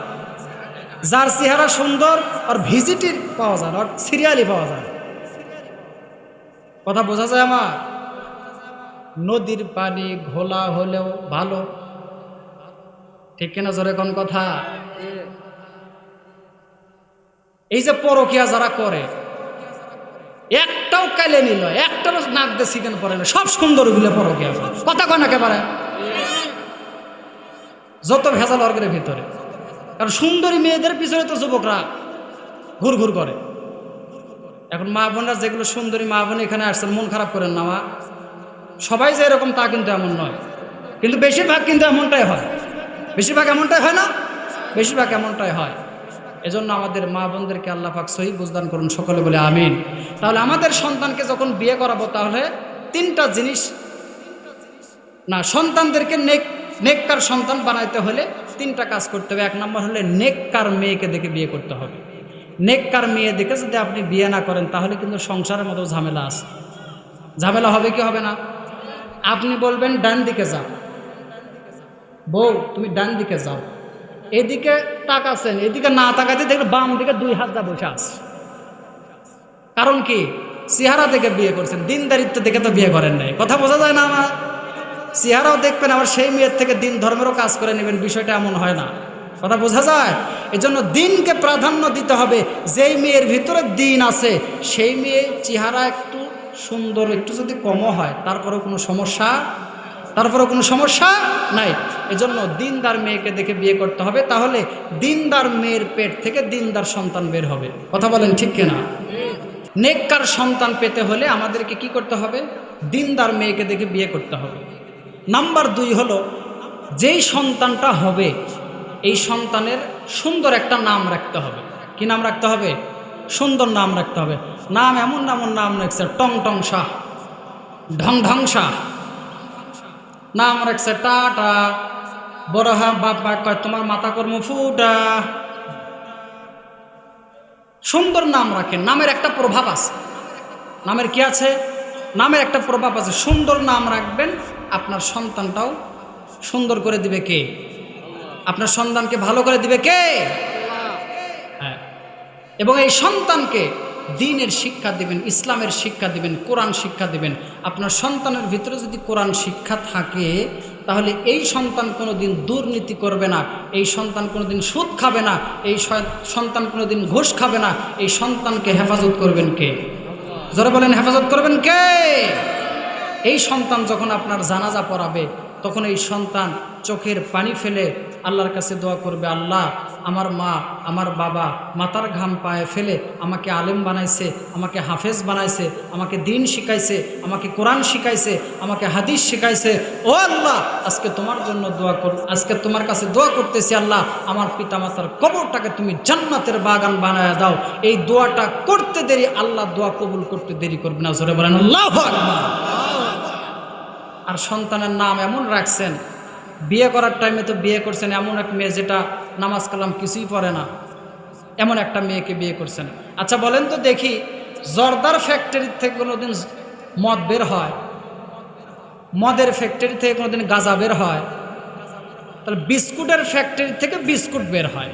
যার চেহারা সুন্দর আর ভিজিটিভ পাওয়া যায়, আর সিরিয়ালি পাওয়া যায়। কথা বোঝা যায় আমার? নদীর পানি ঘোলা হলেও ভালো। ঠিক কিনা? জোরে কোন কথা? এই যে পরকিয়া যারা করে, একটাও কালে নিল, একটাও নাক দিয়ে চিকেন পরে না, সব সুন্দর গুলো পরকিয়া করে। কথা কন একেবারে, যত ভেজাল অর্গের ভিতরে। কারণ সুন্দরী মেয়েদের পিছনে তো যুবকরা ঘুর ঘুর করে। এখন মা বোনরা যেগুলো সুন্দরী মা বোন এখানে আসছেন, মন খারাপ করেন না মা। সবাই যে এরকম তা কিন্তু এমন নয়, কিন্তু বেশিরভাগ কিন্তু এমনটাই হয়। বেশিরভাগ এমনটাই হয় না? বেশিরভাগ এমনটাই হয়। এজন্য আমাদের মা বোনদেরকে আল্লাহ পাক সহি বুঝদান করুন, সকলে বলে আমিন। তাহলে আমাদের সন্তানকে যখন বিয়ে করাবো, তাহলে 3টা জিনিস না, সন্তানদেরকে নেককার সন্তান বানাইতে হলে 3টা কাজ করতে হবে। 1 নম্বর হলে নেককার মেয়েকে দেখে বিয়ে করতে হবে। নেককার মেয়ে দেখে যদি আপনি বিয়ে না করেন, তাহলে কিন্তু সংসারের মতো ঝামেলা আছে। ঝামেলা হবে কি হবে না? আপনি বলবেন ডান দিকে যাও, বউ তুমি ডান দিকে যাও, এদিকে তাকাচ্ছেন, এদিকে না তাকাতে দেখলে বাম দিকে 2 হাত যা বসে আছে। কারণ কি? চেহারা দেখে বিয়ে করছেন, দিনদারিত্ব দেখে তো বিয়ে করেন নাই। কথা বোঝা যায় না আমার? চেহারাও দেখবেন, আবার সেই মেয়ের থেকে দিন ধর্মেরও কাজ করে নেবেন, বিষয়টা এমন হয় না। কথা বোঝা যায়? এজন্য দিনকে প্রাধান্য দিতে হবে। যেই মেয়ের ভিতরে দিন আছে, সেই মেয়ে চেহারা একটু সুন্দর, একটু যদি কমও হয়, তারপরেও কোনো সমস্যা নাই। এজন্য দিনদার মেয়েকে দেখে বিয়ে করতে হবে। তাহলে দিনদার মেয়ের পেট থেকে দিনদার সন্তান বের হবে। কথা বলেন ঠিক কিনা? নেককার সন্তান পেতে হলে আমাদেরকে কি করতে হবে? দিনদার মেয়েকে দেখে বিয়ে করতে হবে। নাম্বার 2 হলো, যেই সন্তানটা হবে, এই সন্তানের সুন্দর একটা নাম রাখতে হবে। কি নাম রাখতে হবে? সুন্দর নাম রাখতে হবে। নাম এমন নাম রাখছে টং টং শাহ, ঢং ঢং শাহ। নাম রাখছে টাটা, বড় হা বাবা কয় তোমার মাথা কর্ম ফুটা। সুন্দর নাম রাখেন, নামের একটা প্রভাব আছে। নামের কি আছে? নামের একটা প্রভাব আছে। সুন্দর নাম রাখবেন, আপনার সন্তানটাও সুন্দর করে দিবে কে? আপনার সন্তানকে ভালো করে দিবে কে? হ্যাঁ। এবং এই সন্তানকে দ্বীনের শিক্ষা দিবেন, ইসলামের শিক্ষা দিবেন, কোরআন শিক্ষা দিবেন। আপনার সন্তানের ভিতরে যদি কোরআন শিক্ষা থাকে, তাহলে এই সন্তান কোনোদিন দুর্নীতি করবে না, এই সন্তান কোনোদিন সুদ খাবে না, এই সন্তান কোনোদিন ঘুষ খাবে না। এই সন্তানকে হেফাজত করবেন কে? যারা বলেন হেফাজত করবেন কে? এই সন্তান যখন আপনার জানাজা পড়াবে, তখন এই সন্তান চোখের পানি ফেলে আল্লাহর কাছে দোয়া করবে, আল্লাহ আমার মা আমার বাবা মাথার ঘাম পায়ে ফেলে আমাকে আলেম বানাইছে, আমাকে হাফেজ বানাইছে, আমাকে দিন শিখাইছে, আমাকে কোরআন শিখাইছে, আমাকে হাদিস শিখাইছে। ও আল্লাহ, আজকে তোমার জন্য দোয়া কর, আজকে তোমার কাছে দোয়া করতেছি আল্লাহ, আমার পিতামাতার কবরটাকে তুমি জান্নাতের বাগান বানায় দাও। এই দোয়াটা করতে দেরি আল্লাহ দোয়া কবুল করতে দেরি করবে না। জোরে বলেন আল্লাহু আকবার। আর সন্তানের নাম এমন রাখছেন, বিয়ে করার টাইমে তো বিয়ে করছেন এমন এক মেয়ে যেটা নামাজ কালাম কিছুই পড়ে না, এমন একটা মেয়েকে বিয়ে করছেন। আচ্ছা বলেন তো দেখি, জর্দার ফ্যাক্টরি থেকে কোনোদিন মদ বের হয়? মদের ফ্যাক্টরি থেকে কোনোদিন গাঁজা বের হয়? তাহলে বিস্কুটের ফ্যাক্টরি থেকে বিস্কুট বের হয়,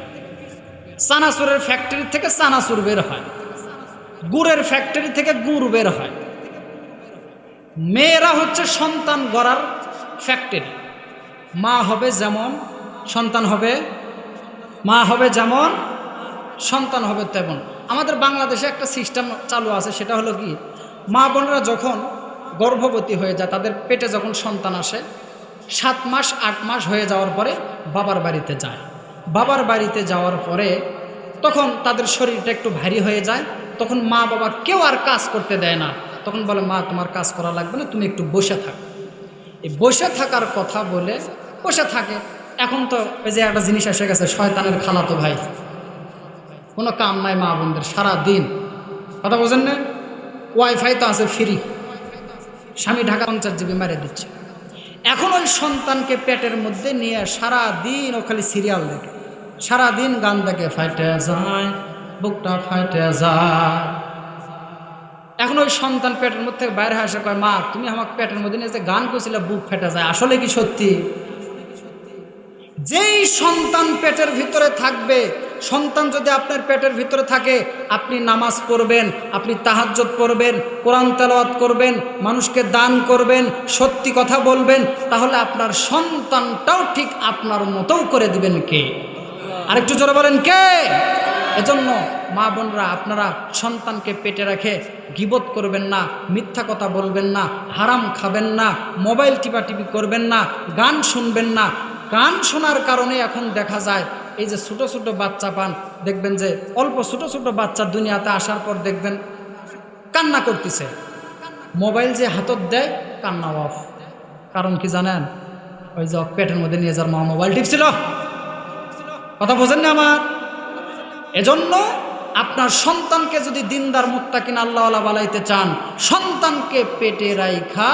চানাচুরের ফ্যাক্টরি থেকে চানাচুর বের হয়, গুড়ের ফ্যাক্টরি থেকে গুড় বের হয়। মেয়েরা হচ্ছে সন্তান গড়ার ফ্যাক্টরি। মা হবে যেমন সন্তান হবে, মা হবে যেমন সন্তান হবে তেমন। আমাদের বাংলাদেশে একটা সিস্টেম চালু আছে, সেটা হলো কি, মা বোনেরা যখন গর্ভবতী হয়ে যায়, তাদের পেটে যখন সন্তান আসে, 7 মাস 8 মাস হয়ে যাওয়ার পরে বাবার বাড়িতে যায়। বাবার বাড়িতে যাওয়ার পরে তখন তাদের শরীরটা একটু ভারী হয়ে যায়, তখন মা বাবা কেউ আর কাজ করতে দেয় না। তখন বলে, মা তোমার কাজ করা লাগবে না, তুমি একটু বসে থাকো। এই বসে থাকার কথা বলে বসে থাকে। এখন তো ওই যে একটা জিনিস এসে গেছে, শয়তানের খালাতো ভাই, কোনো কাম নাই মা বোনদের সারা দিন, কথা বোঝেন না? ওয়াইফাই তো আছে ফ্রি, স্বামী ঢাকা 50 GB মারিয়ে দিচ্ছে। এখন ওই সন্তানকে পেটের মধ্যে নিয়ে সারা দিন ও খালি সিরিয়াল দেখে, সারা দিন গান দেখে, ফাইটে যায় বুকটা ফাইটে যায়। এখন ওই সন্তান পেটের মধ্যে বাইরে আসে, কয় মা তুমি আমাকে পেটের মধ্যে নিয়ে যে গান করছিলে বুক ফেটে যায়, আসলে কি সত্যি? যেই সন্তান পেটের ভিতরে থাকবে, সন্তান যদি আপনার পেটের ভিতরে থাকে, আপনি নামাজ পড়বেন, আপনি তাহাজ্জুদ পড়বেন, কোরআন তেলাওয়াত করবেন, মানুষকে দান করবেন, সত্যি কথা বলবেন, তাহলে আপনার সন্তানটাও ঠিক আপনার মতো করে দিবেন কে? আরেকটু জোরে বলেন কে? এজন্য মা বোনরা, আপনারা সন্তানকে পেটে রেখে গীবত করবেন না, মিথ্যা কথা বলবেন না, হারাম খাবেন না, মোবাইল টিপাটিপি করবেন না, গান শুনবেন না। গান শোনার কারণে এখন দেখা যায় এই যে ছোট ছোট বাচ্চা পান, দেখবেন যে অল্প ছোট ছোট বাচ্চা দুনিয়াতে আসার পর দেখবেন কান্না করতেছে, মোবাইল যে হাতত দেয় কান্না অফ। কারণ কি জানেন? ওই যে পেটের মধ্যে নিয়ে যার মা মোবাইল টিপছিল। কথা বোঝেন না আমার? এজন্য আপনার সন্তানকে যদি দিনদার মুত্তাকিন আল্লাহওয়ালা বানাইতে চান, সন্তানকে পেটে রাইখা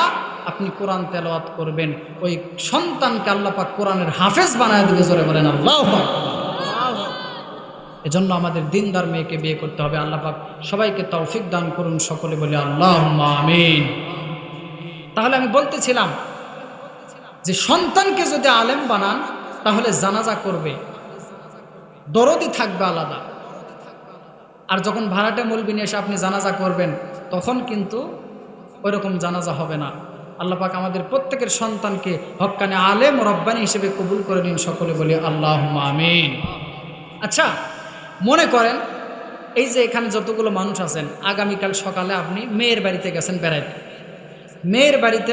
আপনি কোরআন তেলাওয়াত করবেন, ওই সন্তানকে আল্লাহ পাক কোরআনের হাফেজ বানায় দিবে। জোরে বলেন আল্লাহু আকবার। এজন্য আমাদের দিনদার মেয়েকে বিয়ে করতে হবে। আল্লাহ পাক সবাইকে তৌফিক দান করুন, সকলে বলি আল্লাহুম্মা আমিন। তাহলে আমি বলতেছিলাম যে সন্তানকে যদি আলেম বানান, তাহলে জানাজা করবে, দরদি থাকবে আলাদা। আর যখন ভাড়াটে মৌলবি নিয়ে এসে আপনি জানাজা করবেন, তখন কিন্তু ওইরকম জানাজা হবে না। আল্লাহ পাক আমাদের প্রত্যেকের সন্তানকে হক্কানে আলেম ও রব্বানী হিসেবে কবুল করে নিন, সকলে বলি আল্লাহুম্মা আমিন। আচ্ছা, মনে করেন এই যে এখানে যতগুলো মানুষ আছেন, আগামীকাল সকালে আপনি মেয়ের বাড়িতে গেছেন বেড়াইতে, মেয়ের বাড়িতে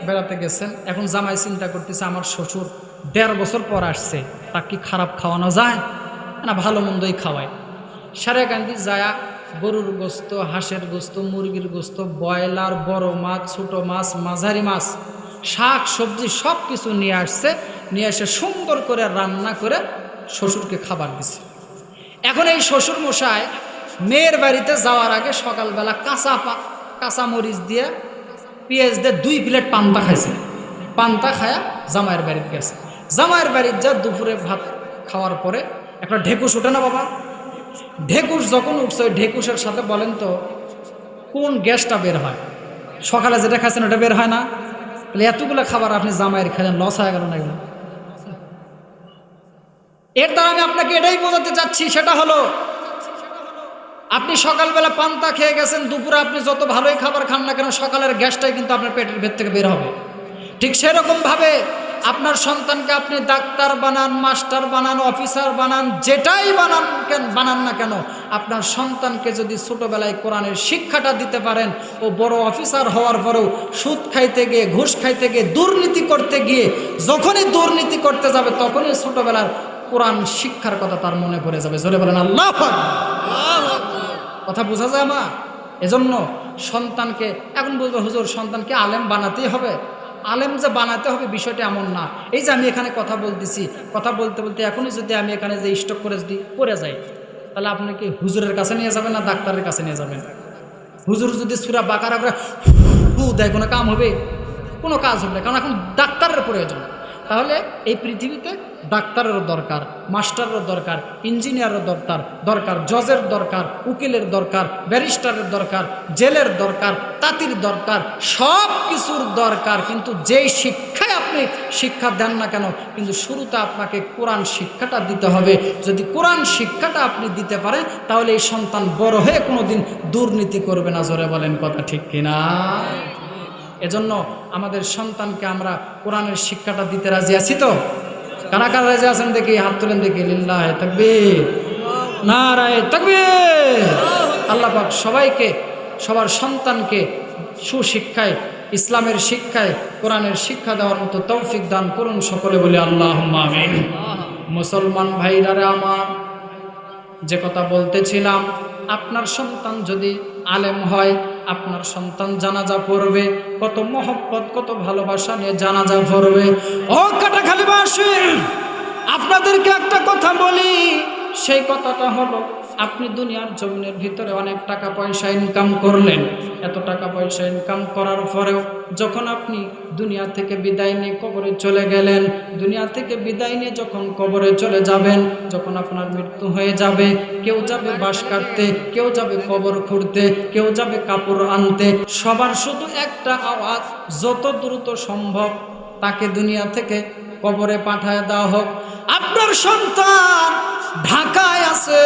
বেড়াতে গেছেন। এখন জামাই চিন্তা করতেছে, আমার শ্বশুর 1.5 বছর পর আসছে, তাকে কি খারাপ খাওয়ানো যায় না? ভালো মন্দই খাওয়ায়। সারেকান্দি যায়া গরুর গোস্ত, হাঁসের গোস্ত, মুরগির গোস্ত, ব্রয়লার, বড় মাছ, ছোট মাছ, মাঝারি মাছ, শাক সবজি সব কিছু নিয়ে আসছে। নিয়ে এসে সুন্দর করে রান্না করে শ্বশুরকে খাবার দিছে। এখন এই শ্বশুর মশাই মেয়ের বাড়িতে যাওয়ার আগে সকালবেলা কাঁচা মরিচ দিয়ে পেঁয়াজ দিয়ে 2 প্লেট পান্তা খাইছে। পান্তা খায়া জামাইয়ের বাড়িতে গেছে। জামাইয়ের বাড়িতে যা দুপুরে ভাত খাওয়ার পরে একটা ঢেকুস ওঠে না বাবা? ঢেকুস যখন উঠছে, ওই ঢেকুসের সাথে বলেন তো কোন গ্যাসটা বের হয়? সকালে যেটা খাচ্ছেন ওটা বের হয় না? তাহলে এতগুলো খাবার আপনি জামাইয়ের খেলেন, লস হয়ে গেল না এগুলো? এর দ্বারা আমি আপনাকে এটাই বোঝাতে চাচ্ছি, সেটা হলো আপনি সকালবেলা পান্তা খেয়ে গেছেন, দুপুরে আপনি যত ভালোই খাবার খান না কেন, সকালের গ্যাসটাই কিন্তু আপনার পেটের ভেতর থেকে বের হবে। ঠিক সেরকমভাবে আপনার সন্তানকে আপনি ডাক্তার বানান, মাস্টার বানান, অফিসার বানান, যেটাই বানান না কেন, আপনার সন্তানকে যদি ছোটোবেলায় কোরআনের শিক্ষাটা দিতে পারেন, ও বড় অফিসার হওয়ার পরেও সুদ খাইতে গিয়ে, ঘুষ খাইতে গিয়ে, দুর্নীতি করতে গিয়ে যখনই দুর্নীতি করতে যাবে তখনই ছোটবেলার কোরআন শিক্ষার কথা তার মনে পড়ে যাবে। জোরে বলেন আল্লাহু আকবার। কথা বোঝা যায় মা? এজন্য সন্তানকে এখন বলবো হুজুর সন্তানকে আলেম বানাতেই হবে। আলেম যে বানাতে হবে বিষয়টা এমন না। এই যে আমি এখানে কথা বলতেছি, কথা বলতে বলতে এখনই যদি আমি এখানে যে স্টক করে যদি পড়ে যাই, তাহলে আপনি কি হুজুরের কাছে নিয়ে যাবেন না ডাক্তারের কাছে নিয়ে যাবেন? হুজুর যদি সূরা বাকারা করে হু দেয়, কোনো কাম হবে? কোনো কাজ হবে না, কারণ এখন ডাক্তারের প্রয়োজন। তাহলে এই পৃথিবীতে ডাক্তারেরও দরকার, মাস্টারেরও দরকার, ইঞ্জিনিয়ারেরও দরকার, জজের দরকার, উকিলের দরকার, ব্যারিস্টারের দরকার, জেলের দরকার, তাঁতির দরকার, সব কিছুর দরকার। কিন্তু যেই শিক্ষায় আপনি শিক্ষা দেন না কেন, কিন্তু শুরুতে আপনাকে কোরআন শিক্ষাটা দিতে হবে। যদি কোরআন শিক্ষাটা আপনি দিতে পারেন, তাহলে এই সন্তান বড় হয়ে কোনোদিন দুর্নীতি করবে না। জোরে বলেন কথা ঠিক কিনা? এজন্য আমাদের সন্তানকে আমরা কোরআনের শিক্ষাটা দিতে রাজি আছি তো? কারা কারা রাজি আছেন দেখি হাত তুলেন দেখি। লিল্লাহে তাকবীর, নারায়ে তাকবীর। আল্লাহ পাক সবাইকে, সবার সন্তানকে সুশিক্ষায়, ইসলামের শিক্ষায়, কোরআনের শিক্ষা দেওয়ার মতো তৌফিক দান করুন। সকলে বলি আল্লাহুম্মা আমিন। মুসলমান ভাইরা আমার, যে কথা বলতেছিলাম, আপনার সন্তান যদি আলেম হয়, আপনার সন্তান জানাজা পড়বে, কত মহব্বত, কত ভালোবাসা নিয়ে জানাজা পড়বে। ও কাটাখালীবাসী, আপনাদেরকে একটা কথা বলি, সেই কথাটা হলো, আপনি দুনিয়ার জমিনের ভিতরে অনেক টাকা পয়সা ইনকাম করলেন। এত টাকা পয়সা ইনকাম করার পরেও যখন আপনি দুনিয়া থেকে বিদায় নিয়ে কবরে চলে গেলেন, দুনিয়া থেকে বিদায় নিয়ে যখন কবরে চলে যাবেন, যখন আপনার মৃত্যু হয়ে যাবে, কেউ যাবে বাঁশ কাটতে, কেউ যাবে কবর খুঁড়তে, কেউ যাবে কাপড় আনতে, সবার শুধু একটা আওয়াজ, যত দ্রুত সম্ভব তাকে দুনিয়া থেকে কবরে পাঠায় দেওয়া হোক। আপনার সন্তান ঢাকায় আছে,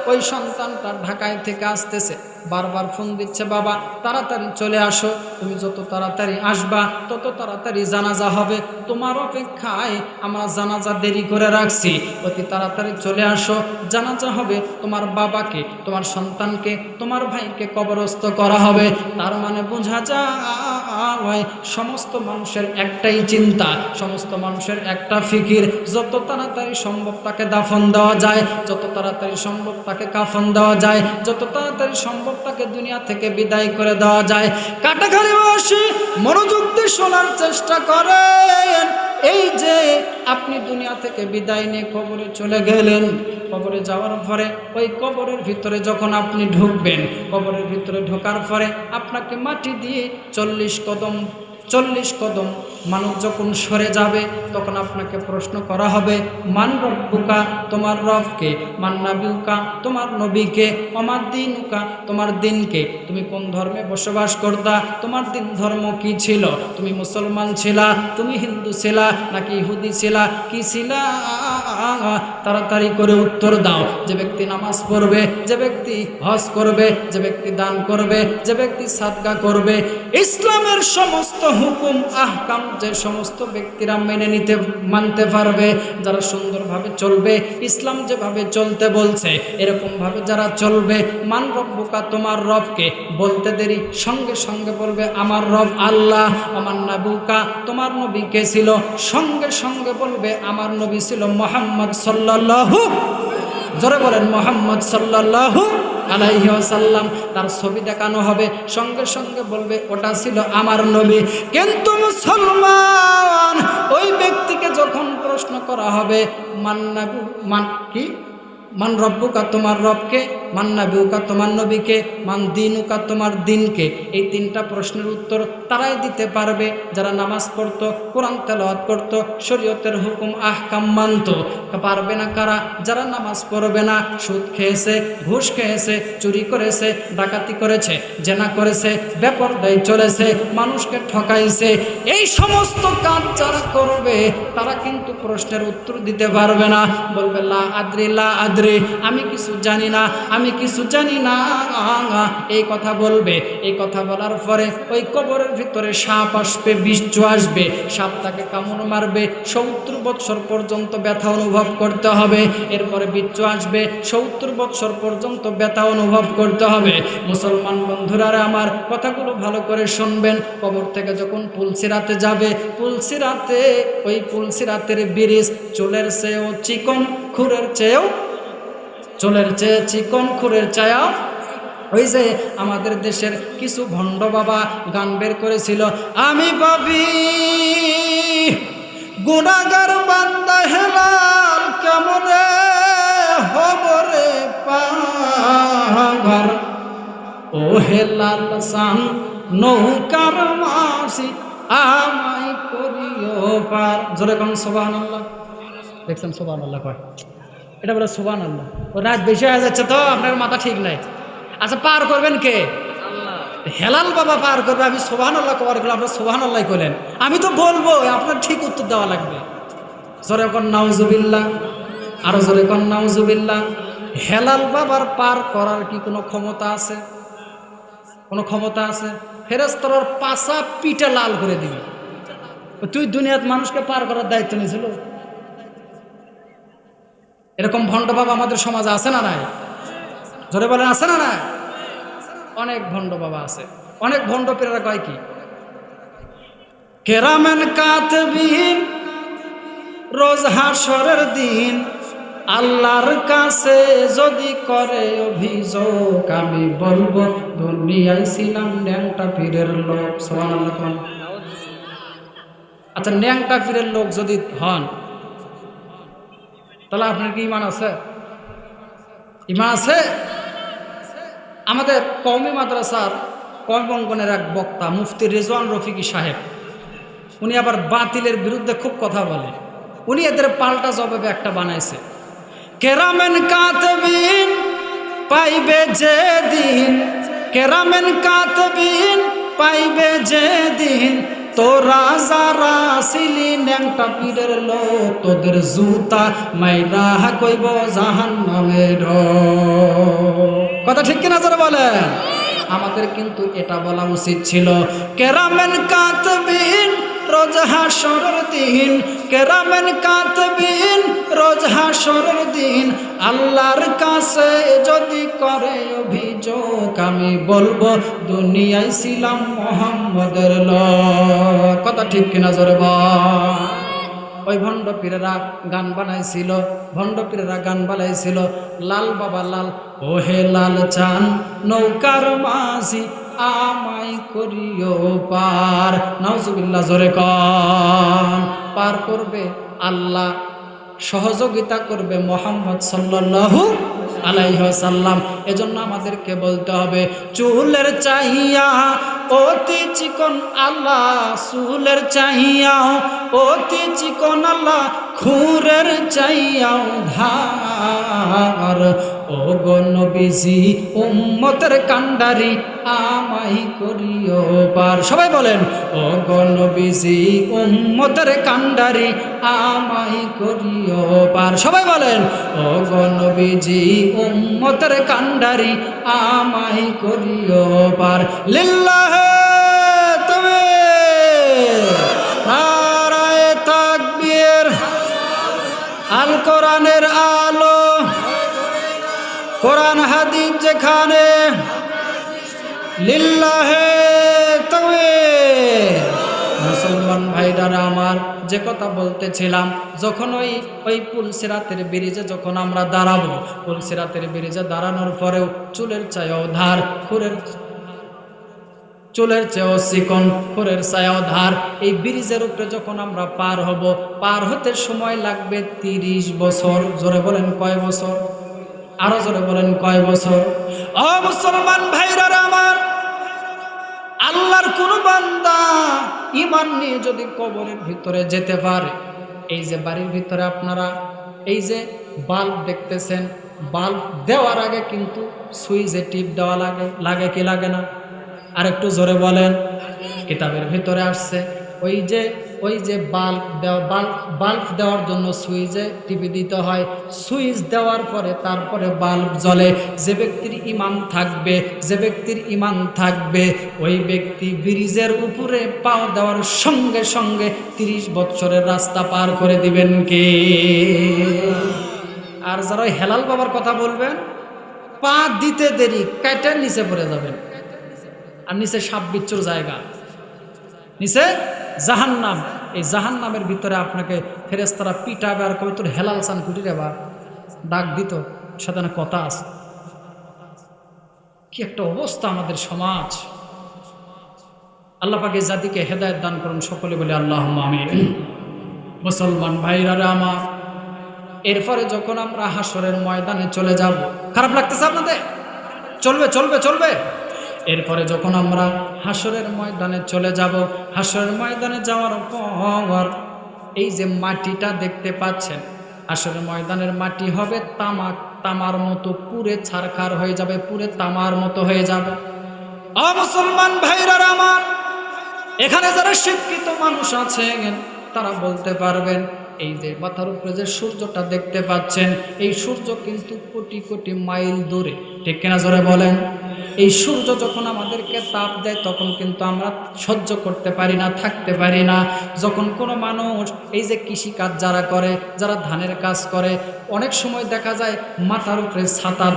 ওই সন্তানটা ঢাকায় থেকে আসতেছে, বারবার ফোন দিচ্ছে, বাবা তাড়াতাড়ি চলে আসো, তুমি যত তাড়াতাড়ি আসবা তত তাড়াতাড়ি জানাজা হবে, তোমার অপেক্ষায় আমরা জানাজা দেরি করে রাখছি, অতি তাড়াতাড়ি চলে আসো, জানাজা হবে, তোমার বাবাকে, তোমার সন্তানকে, তোমার ভাইকে কবরস্থ করা হবে। তার মানে বোঝা যায় সমস্ত মানুষের একটাই চিন্তা, সমস্ত মানুষের একটা ফিকির, যত তাড়াতাড়ি সম্ভব তাকে দাফন দেওয়া যায়, যত তাড়াতাড়ি সম্ভব তাকে কাফন দেওয়া যায়, যত তাড়াতাড়ি সম্ভব তাকে দুনিয়া থেকে বিদায় করে দেওয়া যায়। কাটাখালীবাসী মনোযোগ দিয়ে শোনার চেষ্টা করেন। এই যে আপনি দুনিয়া থেকে বিদায় নিয়ে কবরে চলে গেলেন, কবরে যাওয়ার পরে ওই কবরের ভিতরে যখন আপনি ঢুকবেন, কবরের ভিতরে ঢোকার পরে আপনাকে মাটি দিয়ে 40 কদম মানুষ যখন সরে যাবে, তখন আপনাকে প্রশ্ন করা হবে, মান রব্বুকা, তোমার রবকে, মান নাবিউকা, তোমার নবীকে, অমার দিনুকা, তোমার দিনকে, তুমি কোন ধর্মে বসবাস করতা, তোমার দিন ধর্ম কি ছিল, তুমি মুসলমান ছিলা, তুমি হিন্দু ছিলা নাকি ইহুদি ছিলা, কি ছিলা? তাড়াতাড়ি করে উত্তর দাও। যে ব্যক্তি নামাজ পড়বে, যে ব্যক্তি হজ করবে, যে ব্যক্তি দান করবে, যে ব্যক্তি সাদকা করবে, ইসলামের সমস্ত হুকুম আহকাম যে সমস্ত ব্যক্তিরা মেনে মানতে পারবে, যারা সুন্দরভাবে চলবে, ইসলাম যেভাবে চলতে বলছে এরকম ভাবে যারা চলবে, মান রব্বুকা, তোমার রবকে, বলতে দেরি সঙ্গে সঙ্গে বলবে আমার রব আল্লাহ। আমার নাবুকা, তোমার নবী কে ছিল, সঙ্গে সঙ্গে বলবে আমার নবী ছিল মুহাম্মদ সাল্লাল্লাহু, জোরে বলেন মুহাম্মদ সাল্লাল্লাহু আলাইহি ওয়াসাল্লাম। তার ছবি দেখানো হবে, সঙ্গে সঙ্গে বলবে ওটা ছিল আমার নবী। কিন্তু মুসলমান ওই ব্যক্তিকে যখন প্রশ্ন করা হবে মান রব্বুকা, তোমার রবকে, মান নাবিউকা, তোমার নবীকে, মান দিনুকা, তোমার দিনকে, এই 3টা প্রশ্নের উত্তর তারাই দিতে পারবে যারা নামাজ পড়তো, কোরআন তেলাওয়াত করতো, শরীয়তের হুকুম আহকাম মানতো। পারবে না কারা? যারা নামাজ পড়বে না, সুদ খেয়েছে, ঘুষ খেয়েছে, চুরি করেছে, ডাকাতি করেছে, জেনা করেছে, বেপরদায় চলেছে, মানুষকে ঠকাইছে, এই সমস্ত কাজ যারা করবে তারা কিন্তু প্রশ্নের উত্তর দিতে পারবে না। বলবে লা আদ্রি, লা আদ্রি, আমি কিছু জানি না, আমি কিছু জানি না, এই কথা বলবে। এই কথা বলার পরে ওই কবরের ভিতরে সাপ আসবে, বিচ্ছু আসবে, সাপ তাকে কামড় মারবে, 70 বৎসর পর্যন্ত ব্যথা অনুভব করতে হবে। এরপরে বিচ্ছু আসবে, 70 বৎসর পর্যন্ত ব্যথা অনুভব করতে হবে। মুসলমান বন্ধুরা আমার কথাগুলো ভালো করে শুনবেন। কবর থেকে যখন পুলসিরাতে যাবে, পুলসিরাতে ওই পুলসিরাতের ব্রিজ চুলের চেয়েও চিকন, খুরের চেয়েও, চুলের চেয়ে চিকন, খুরের চেয়েও। ওই যে আমাদের দেশের কিছু ভণ্ড বাবা গান বের করেছিল, আমি পাপী গুনাহগার বান্দা হেলাল কেমনে হবরে পার, ও হেলাল সান নৌকার মাসি আমায় করিও পার। জোরে কোন সুবহানাল্লাহ। দেখছেন সুবহানাল্লাহ কয়, এটা বলে সুবহানাল্লাহ। ও রাত বেশি হয়ে যাচ্ছে তো, আপনার মাথা ঠিক নাই। আচ্ছা পার করবেন কে? হেলাল বাবা পার করবে, আমি সুবহানাল্লাহ কবার গেলাম, আপনার সুবহানাল্লাহ কইলেন। আমি তো বলবো, আপনার ঠিক উত্তর দেওয়া লাগবে। জোরে কোন নাউজুবিল্লাহ, আরো জোরে কোন নাউজুবিল্লাহ। হেলাল বাবার পার করার কি কোনো ক্ষমতা আছে? কোনো ক্ষমতা আছে? ফেরেশতার পাছা পিঠে লাল করে দিবি। তুই দুনিয়াত মানুষকে পার করার দায়িত্ব নিয়েছিল? এরকম ভণ্ড বাবা আমাদের সমাজে আছে না নাই? জোরে বলেন আছে না নাই? অনেক ভণ্ড বাবা আছে। অনেক ভণ্ড পীরেরা কয় কি, কেরামান কাতবিন রোজ হাসরের দিন আল্লাহর কাছে যদি করে অভিযোগ, আমি বলবো দুনিয়ায় ছিলাম ন্যাংটা পীরের লোক। সুবহানাল্লাহ। আচ্ছা ন্যাংটা পীরের লোক যদি হন, তাহলে আপনার কি ঈমান আছে? ঈমান আছে? আমাদের কওমি মাদ্রাসার কওমি অঙ্গনের এক বক্তা মুফতি রেজওয়ান রফিকি সাহেব, উনি আবার বাতিলের বিরুদ্ধে খুব কথা বলে। উনি এদের পাল্টা জবাবে একটা বানাইছে, কেরামেন কাতবিন পাইবে যে দিন, কেরামেন কাতবিন পাইবে যে দিন, তোরা যারা ছিলি ন্যাংটা পীরের লোক, তোদের জুতা মাইরা কইব জাহান্নামের। কথা ঠিক কিনা যারা বলেন? আমাদের কিন্তু এটা বলা উচিত ছিল, কেরামেন কাতবিন রোজ হাসরের দিন, কেরামেন কাতবিন রোজ হাসরের দিন আল্লাহর কাছে যদি করে অভিযোগ, আমি বলবো দুনিয়ায় ছিলাম মুহাম্মদের লোক। কথা ঠিক কিনা জোরে বল। ওই ভণ্ড পীরেরা গান বানাইছিল, ভণ্ড পীরেরা গান বানাইছিল, লাল বাবা লাল, ও হে লাল চান নৌকার মাঝি আমায় করিও পার। নাউজুবিল্লাহ। জোরে কন। পার করবে আল্লাহ, সহযোগিতা করবে মুহাম্মদ সাল্লাল্লাহু আলাইহি ওয়াসাল্লাম। এজন্য আমাদেরকে বলতে হবে, চুলের চাহিয়া অতি চিকন আল্লাহ, চুলের চাহিয়া অতি চিকন আল্লাহ, খুরের চাহিয়াও ধার, ও গো নবীজি উম্মতের কান্ডারি আমায় করিও পার। সবাই বলেন, ও গো নবীজি উম্মতের কান্ডারি আমায় করিও পার। সবাই বলেন, ও গো নবীজি উম্মতের কান্ডারি আমায় করিও পার। লিল্লাহে তাকবীর, নারায়ে তাকবীর। আল কোরআনের আলো, কোরআন হাদিস যেখানে, লিল্লাহে তাকবীর। মুসলমান ভাইরা আমার, যে কথা বলতেছিলাম, যখন ওই পুলসিরাতের ব্রিজে যখন আমরা দাঁড়াবো, পুলসিরাতের ব্রিজে দাঁড়ানোর পরেও চুলের চায়াও ধার, চুলের চেয়েও চিকন, খুরের ছায়াও ধার। এই ব্রিজের উপরে যখন আমরা পার হব, পার হতে সময় লাগবে 30 বছর। জোরে বলেন কয় বছর? আরো জোরে বলেন কয় বছর? ও মুসলমান ভাইরা আমার, আল্লাহর কোন বান্দা ঈমান নিয়ে যদি কবরের ভিতরে যেতে পারে, এই যে বাড়ির ভিতরে আপনারা এই যে বাল্ব দেখতেছেন, বাল্ব দেওয়ার আগে কিন্তু সুইচে টিপ দেওয়া লাগে কি লাগে না? আর একটু জোরে বলেন। কিতাবের ভিতরে আসছে, ওই যে বাল্ব দেওয়ার জন্য সুইচে টিপে দিতে হয়। সুইচ দেওয়ার পরে তারপরে বাল্ব জ্বলে। যে ব্যক্তির ঈমান থাকবে ওই ব্যক্তি ব্রিজের উপরে পাও দেওয়ার সঙ্গে সঙ্গে 30 বছরের রাস্তা পার করে দিবেন কে? আর যারা হেলাল বাবার কথা বলবেন, পা দিতে দেরি কাইটা নিচে পড়ে যাবেন। আর নিচে সাপ বিচ্ছুর জায়গা, নিচে জাহান্নাম। এই জাহান্নামের ভিতরে আপনাকে ফেরেশতারা পিটাবে আর কবে তোর হেলাল সান কুটি রে বা ডাক দিত, সাথে না কথা আছে। কি একটা অবস্থা আমাদের সমাজ। আল্লাহ পাক এই জাতিকে হেদায়েত দান করুন, সকলে বলে আল্লাহুম্মা আমিন। মুসলমান ভাইরা আমার, এরপরে যখন আমরা হাসরের ময়দানে চলে যাব, খারাপ লাগতেছে আপনাদের? চলবে চলবে চলবে। এরপরে যখন আমরা হাসরের ময়দানে চলে যাব, হাসরের ময়দানে যাওয়ার পর এই যে মাটিটা দেখতে পাচ্ছেন, হাসরের ময়দানের মাটি হবে তামার মতো পুরে ছারখার হয়ে যাবে, পুরে তামার মতো হয়ে যাবে। মুসলমান ভাইরা আমার, এখানে যারা শিক্ষিত মানুষ আছেন তারা বলতে পারবেন, এই যে মাথার উপরে যে সূর্যটা দেখতে পাচ্ছেন, এই সূর্য কিন্তু কোটি কোটি মাইল দূরে, ঠিক কিনা জোরে বলেন? এই সূর্য যখন আমাদেরকে তাপ দেয় তখন কিন্তু আমরা সহ্য করতে পারি না, থাকতে পারি না। যখন কোনো মানুষ এই যে কৃষিকাজ যারা করে, যারা ধানের কাজ করে, অনেক সময় দেখা যায় মাথার উপরে ছাতা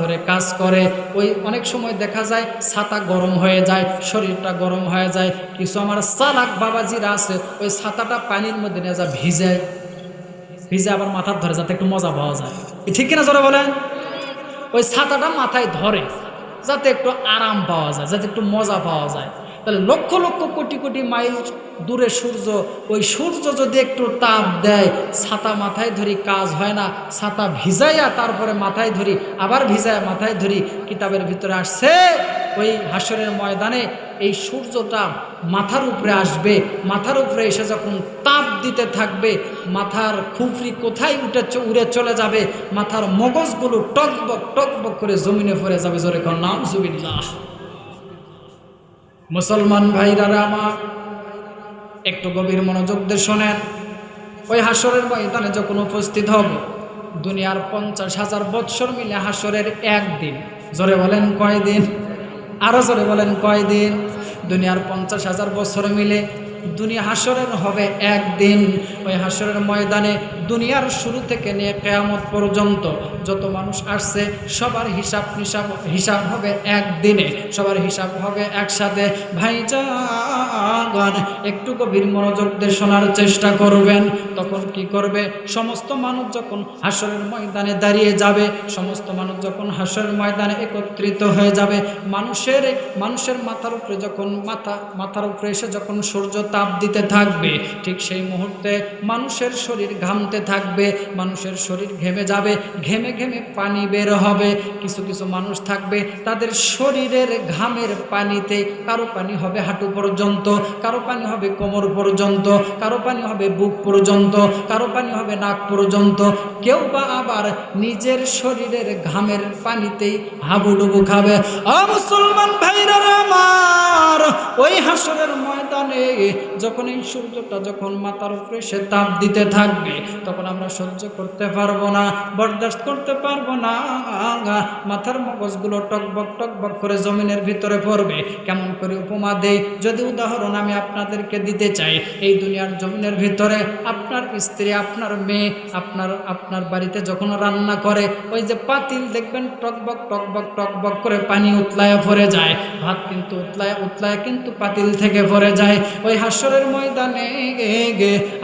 ধরে কাজ করে, ওই অনেক সময় দেখা যায় ছাতা গরম হয়ে যায়, শরীরটা গরম হয়ে যায়। কিছু আমার চালাক বাবাজিরা আছে, ওই ছাতাটা পানির মধ্যে নিয়ে যা ভিজে আবার মাথার ধরে, যাতে একটু মজা পাওয়া যায়, ঠিক কিনা জোরে বলেন? ওই ছাতাটা মাথায় ধরে যাতে একটু আরাম পাওয়া যায়, যাতে একটু মজা পাওয়া যায়। তাহলে লক্ষ লক্ষ কোটি কোটি মাইল দূরে সূর্য, ওই সূর্য যদি একটু তাপ দেয়, ছাতা মাথায় ধরি কাজ হয় না, ছাতা ভিজাইয়া তারপরে মাথায় ধরি, আবার ভিজাইয়া মাথায় ধরি। কিতাবের ভিতরে আসছে ওই হাসরের ময়দানে এই সূর্যটা মাথার উপরে আসবে, মাথার উপরে এসে যখন তাপ দিতে থাকবে, মাথার খুফরি কোথায় উড়ে চলে যাবে, মাথার মগজগুলো টকবক করে জমিনে পড়ে যাবে। জোরে কর নাউজুবিল্লাহ। মুসলমান ভাইরা আমার, একটু গভীর মনোযোগ দিয়ে শোনেন। ওই হাসরের ময়দানে যখন উপস্থিত হব, দুনিয়ার 50,000 বৎসর মিলে হাসরের একদিন। জোরে বলেন কয়দিন? আরো জোরে বলেন কয়দিন? দুনিয়ার 50,000 বছর মিলে দুনিয়া হাসরের হবে একদিন। ওই হাসরের ময়দানে দুনিয়ার শুরু থেকে নিয়ে কিয়ামত পর্যন্ত যত মানুষ আসছে সবার হিসাব হবে একদিনে, সবার হিসাব হবে একসাথে। ভাইজান, একটু গভীর মনোযোগ দিয়ে শোনার চেষ্টা করবেন। তখন কি করবে? সমস্ত মানুষ যখন হাসরের ময়দানে দাঁড়িয়ে যাবে, সমস্ত মানুষ যখন হাসরের ময়দানে একত্রিত হয়ে যাবে, মানুষের মাথার উপরে যখন মাথার উপরে এসে যখন সূর্য তাপ দিতে থাকবে, ঠিক সেই মুহূর্তে মানুষের শরীর ঘামতে থাকবে, মানুষের শরীর ঘেমে যাবে, ঘেমে ঘেমে পানি বের হবে। কিছু কিছু মানুষ থাকবে তাদের শরীরের ঘামের পানিতে কারো পানি হবে হাঁটু পর্যন্ত, কারো পানি হবে কোমর পর্যন্ত, কারো পানি হবে বুক পর্যন্ত, কারো পানি হবে নাক পর্যন্ত, কেউ বা আবার নিজের শরীরের ঘামের পানিতেই হাবুডুবু খাবে। মুসলমান ভাইরা আমার, ওই হাসরের ময়দানে যখন এই সূর্যটা যখন মাথার উপরে সে তাপ দিতে থাকবে, তখন আমরা সহ্য করতে পারবো না, বরদাস্ত করতে পারবো না। মাথার মগজগুলো টকবক করে জমিনের ভিতরে পড়বে। কেমন করে উপমা দেই, যদি উদাহরণ আমি আপনাদেরকে দিতে চাই, এই দুনিয়ার জমিনের ভিতরে আপনার স্ত্রী, আপনার মেয়ে, আপনার বাড়িতে যখন রান্না করে, ওই যে পাতিল দেখবেন টকবক করে পানি উতলায় পড়ে যায়, ভাত কিন্তু উতলায় কিন্তু পাতিল থেকে পড়ে যায়। ওই হাসরের ময়দানে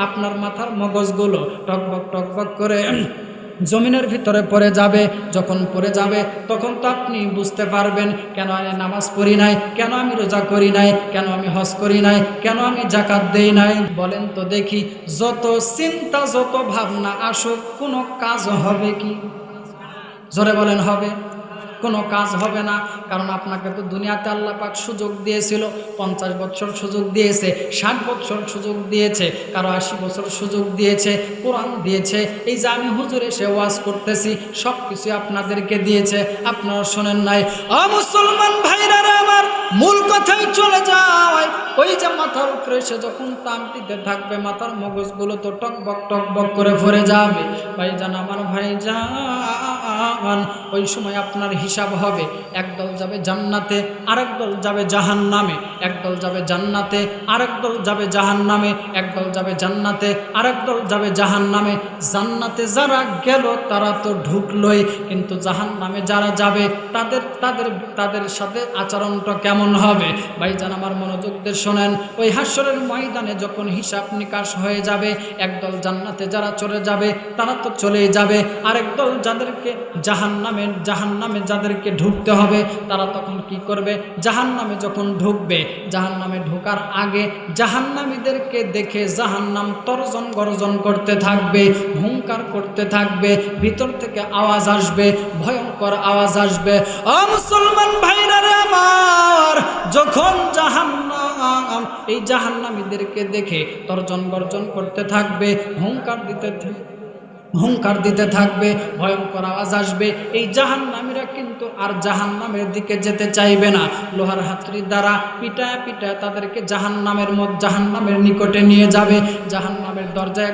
আপনার মাথার মগজগুলো টকবক করে জমিনের ভিতরে পড়ে যাবে। যখন পড়ে যাবে তখন তো আপনি বুঝতে পারবেন, কেন আমি নামাজ পড়ি নাই, কেন আমি রোজা করি নাই, কেন আমি হজ করি নাই, কেন আমি যাকাত দেই নাই। বলেন তো দেখি, যত চিন্তা যত ভাবনা আসুক, কোনো কাজ হবে কি? জোরে বলেন হবে? কোনো কাজ হবে না। কারণ আপনাকে তো দুনিয়াতে আল্লাহ পাক সুযোগ দিয়েছিল, 50 বছর সুযোগ দিয়েছে, 60 বছর সুযোগ দিয়েছে, কারো 80 বছর সুযোগ দিয়েছে, কোরআন দিয়েছে। এই যে আমি হুজুর এসে ওয়াজ করতেছি, সব কিছু আপনাদেরকে দিয়েছে, আপনারা শোনেন নাই। মুসলমান ভাইরা আমার, মূল কথায় চলে যায়, ওই যে মাথার উপরে এসে যখন তাপ দিতে থাকবে, মাথার মগজগুলো তো টকবক করে ভরে যাবে। ভাইজান, আমার ভাইজান, ওই সময় আপনার হিসাব হবে, একদল যাবে জান্নাতে, আরেক দল যাবে জাহান্নামে, একদল যাবে জান্নাতে, আরেক দল যাবে জাহান্নামে, একদল যাবে জান্নাতে, আরেক দল যাবে জাহান্নামে। জান্নাতে যারা গেল তারা তো ঢুকলোই, কিন্তু জাহান্নামে যারা যাবে তাদের তাদের তাদের সাথে আচরণটা কেমন হবে? ভাইজান আমার মনোযোগ দিয়ে শোনেন, ওই হাসরের ময়দানে যখন হিসাব নিকাশ হয়ে যাবে, একদল জান্নাতে যারা চলে যাবে তারা তো চলেই যাবে, আরেক দল যাদেরকে জাহান্নামে যাদেরকে ঢুকতে হবে তারা তখন কি করবে? জাহান্নামে যখন ঢুকবে, জাহান্নামে ঢোকার আগে জাহান্নামীদেরকে দেখে জাহান্নাম তর্জন গর্জন করতে থাকবে, হুঙ্কার করতে থাকবে, ভিতর থেকে আওয়াজ আসবে, ভয়ঙ্কর আওয়াজ আসবে। ও মুসলমান ভাইরা রে আমার, যখন জাহান্নাম এই জাহান্নামীদেরকে দেখে তর্জন গর্জন করতে থাকবে, হুঙ্কার দিতে থাকবে, ভয়ঙ্কর আওয়াজ আসবে, এই জাহান্নামীরা কিন্তু আর জাহান্নামের দিকে যেতে চাইবে না। লোহার হাতুড়ি দ্বারা পিটায় পিটায় তাদেরকে জাহান্নামের নিকটে নিয়ে যাবে। জাহান্নামের দরজায়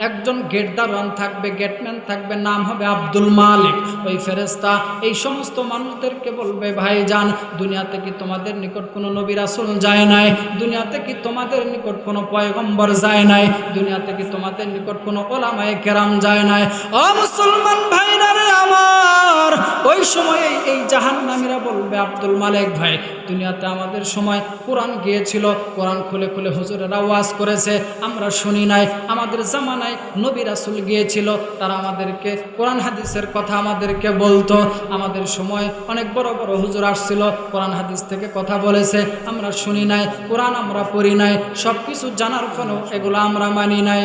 একজন গেট দারোয়ান থাকবে, গেটম্যান থাকবে, নাম হবে আব্দুল মালিক। ওই ফেরেশতা এই সমস্ত মানুষদেরকে বলবে, ভাইজান দুনিয়াতে কি তোমাদের নিকট কোনো নবী রাসূল যায় নাই? দুনিয়াতে কি তোমাদের নিকট কোনো পয়গম্বর যায় নাই? দুনিয়াতে কি তোমাদের নিকট কোনো ওলামায়ে কেরাম যায় নাই? ও মুসলমান ভাইরা রে আমার, ওই সময়ে এই জাহান্নামীরা বলবে, আব্দুল মালিক ভাই দুনিয়াতে আমাদের সময় কোরআন গিয়েছিল, কোরআন খুলে খুলে হুজুরেরা ওয়াজ করেছে, আমরা শুনি নাই। আমাদের জামানায় নবী রাসূল গিয়েছিল, তারা আমাদেরকে কোরআন হাদিসের কথা আমাদেরকে বলতো। আমাদের সময় অনেক বড় বড় হুজুর আসছিল, কোরআন হাদিস থেকে কথা বলেছে, আমরা শুনি নাই, কোরআন আমরা পড়ি নাই। সব কিছু জানার পরেও এগুলো আমরা মানি নাই,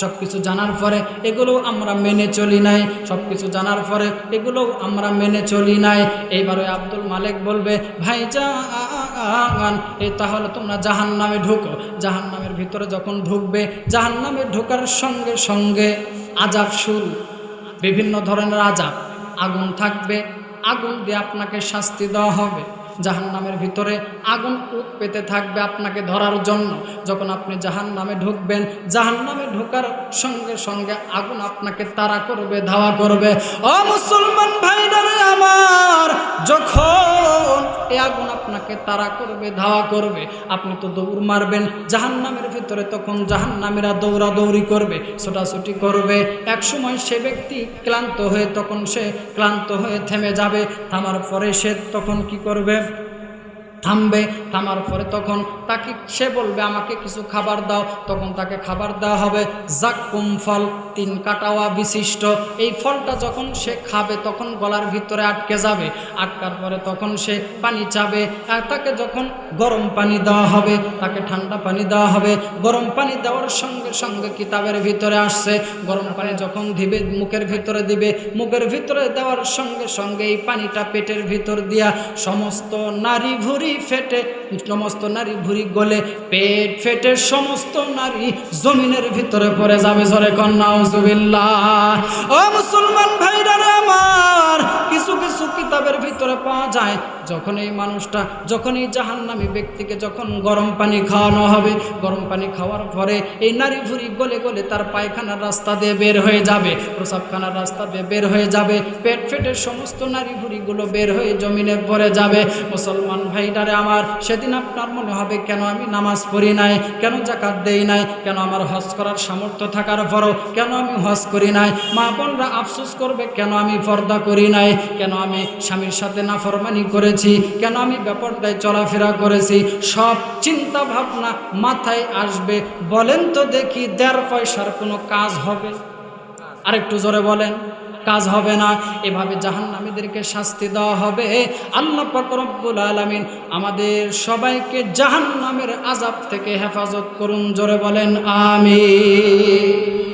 সব কিছু জানার পরে এগুলো আমরা মেনে চলি নাই, সব কিছু জানার পরে এগুলো আমরা মেনে চলি নাই। এইবার ওই আব্দুল মালিক বলবে, ভাইজান এই তাহলে তোমরা জাহান্নামে ঢুকো। জাহান্নামের ভিতরে যখন ঢুকবে, জাহান্নামে ঢোকার সঙ্গে সঙ্গে আযাব শুরু, বিভিন্ন ধরনের আযাব, আগুন থাকবে, আগুন দিয়ে আপনাকে শাস্তি দেওয়া হবে। জাহান্নামের ভিতরে আগুন উত পেতে থাকবে আপনাকে ধরার জন্য। যখন আপনি জাহান্নামে ঢুকবেন, জাহান্নামে ঢোকার সঙ্গে সঙ্গে আগুন আপনাকে তাড়া করবে, ধাওয়া করবে। ও মুসলমান ভাইরা রে আমার, যখন এই আগুন আপনাকে তাড়া করবে, ধাওয়া করবে, আপনি তো দৌড় মারবেন জাহান্নামের ভিতরে, তখন জাহান্নামীরা দৌড়াদৌড়ি করবে, ছোটাছুটি করবে। এক সময় সে ব্যক্তি ক্লান্ত হয়ে, তখন সে ক্লান্ত হয়ে থেমে যাবে। থামার পরে সে তখন কি করবে? থামবে। থামার পরে তখন তাকে সে বলবে, আমাকে কিছু খাবার দাও। তখন তাকে খাবার দেওয়া হবে জাক্কুম ফল, 3 কাটাওয়া বিশিষ্ট। এই ফলটা যখন সে খাবে তখন গলার ভিতরে আটকে যাবে। আটকার পরে তখন সে পানি চাবে, আর তাকে যখন গরম পানি দেওয়া হবে, তাকে ঠান্ডা পানি দেওয়া হবে। গরম পানি দেওয়ার সঙ্গে সঙ্গে কিতাবের ভিতরে আসছে, গরম পানি যখন দিবে, মুখের ভিতরে দিবে, মুখের ভিতরে দেওয়ার সঙ্গে সঙ্গে এই পানিটা পেটের ভিতর দিয়া সমস্ত নারী ভুঁড়ি ফেটে, সমস্ত নারী ভুঁড়ি গলে, পেট ফেটে সমস্ত নারী জমিনের ভিতরে পড়ে যাবে। জোরে কন্যা নাউজুবিল্লাহ। ও মুসলমান ভাইরা রে আমার, কিছু কিছু কিতাবের ভিতরে পাওয়া যায়, যখন এই মানুষটা, যখন এই জাহান্নামী ব্যক্তিকে যখন গরম পানি খাওয়ানো হবে, গরম পানি খাওয়ার পরে এই নারী ভুঁড়ি গলে গলে তার পায়খানার রাস্তা দিয়ে বের হয়ে যাবে, প্রসাবখানার রাস্তা দিয়ে বের হয়ে যাবে, পেট ফেটে সমস্ত নারী ভুঁড়িগুলো বের হয়ে জমিনে পড়ে যাবে। মুসলমান ভাইরারে আমার, সেদিন আপনার মনে হবে, কেন আমি নামাজ পড়ি নাই, কেন যাকাত দেই নাই, কেন আমার হজ করার সামর্থ্য থাকার পরও কেন আমি হজ করি নাই। মা বোনরা আফসোস করবে, কেন আমি পর্দা করি নাই, কেন আমি স্বামীর সাথে নাফরমানি করেছি, কেন আমি বেপরদায় চলাফেরা করেছি। সব চিন্তা ভাবনা মাথায় আসবে। বলেন তো দেখি, 1.5 পয়সার কোনো কাজ হবে? আরেকটু জোরে বলেন, কাজ হবে না। এভাবে জাহান্নামীদেরকে শাস্তি দেওয়া হবে। আল্লাহ পাক রব্বুল আলামিন আমাদের সবাইকে জাহান্নামের আযাব থেকে হেফাজত করুন। জোরে বলেন আমিন।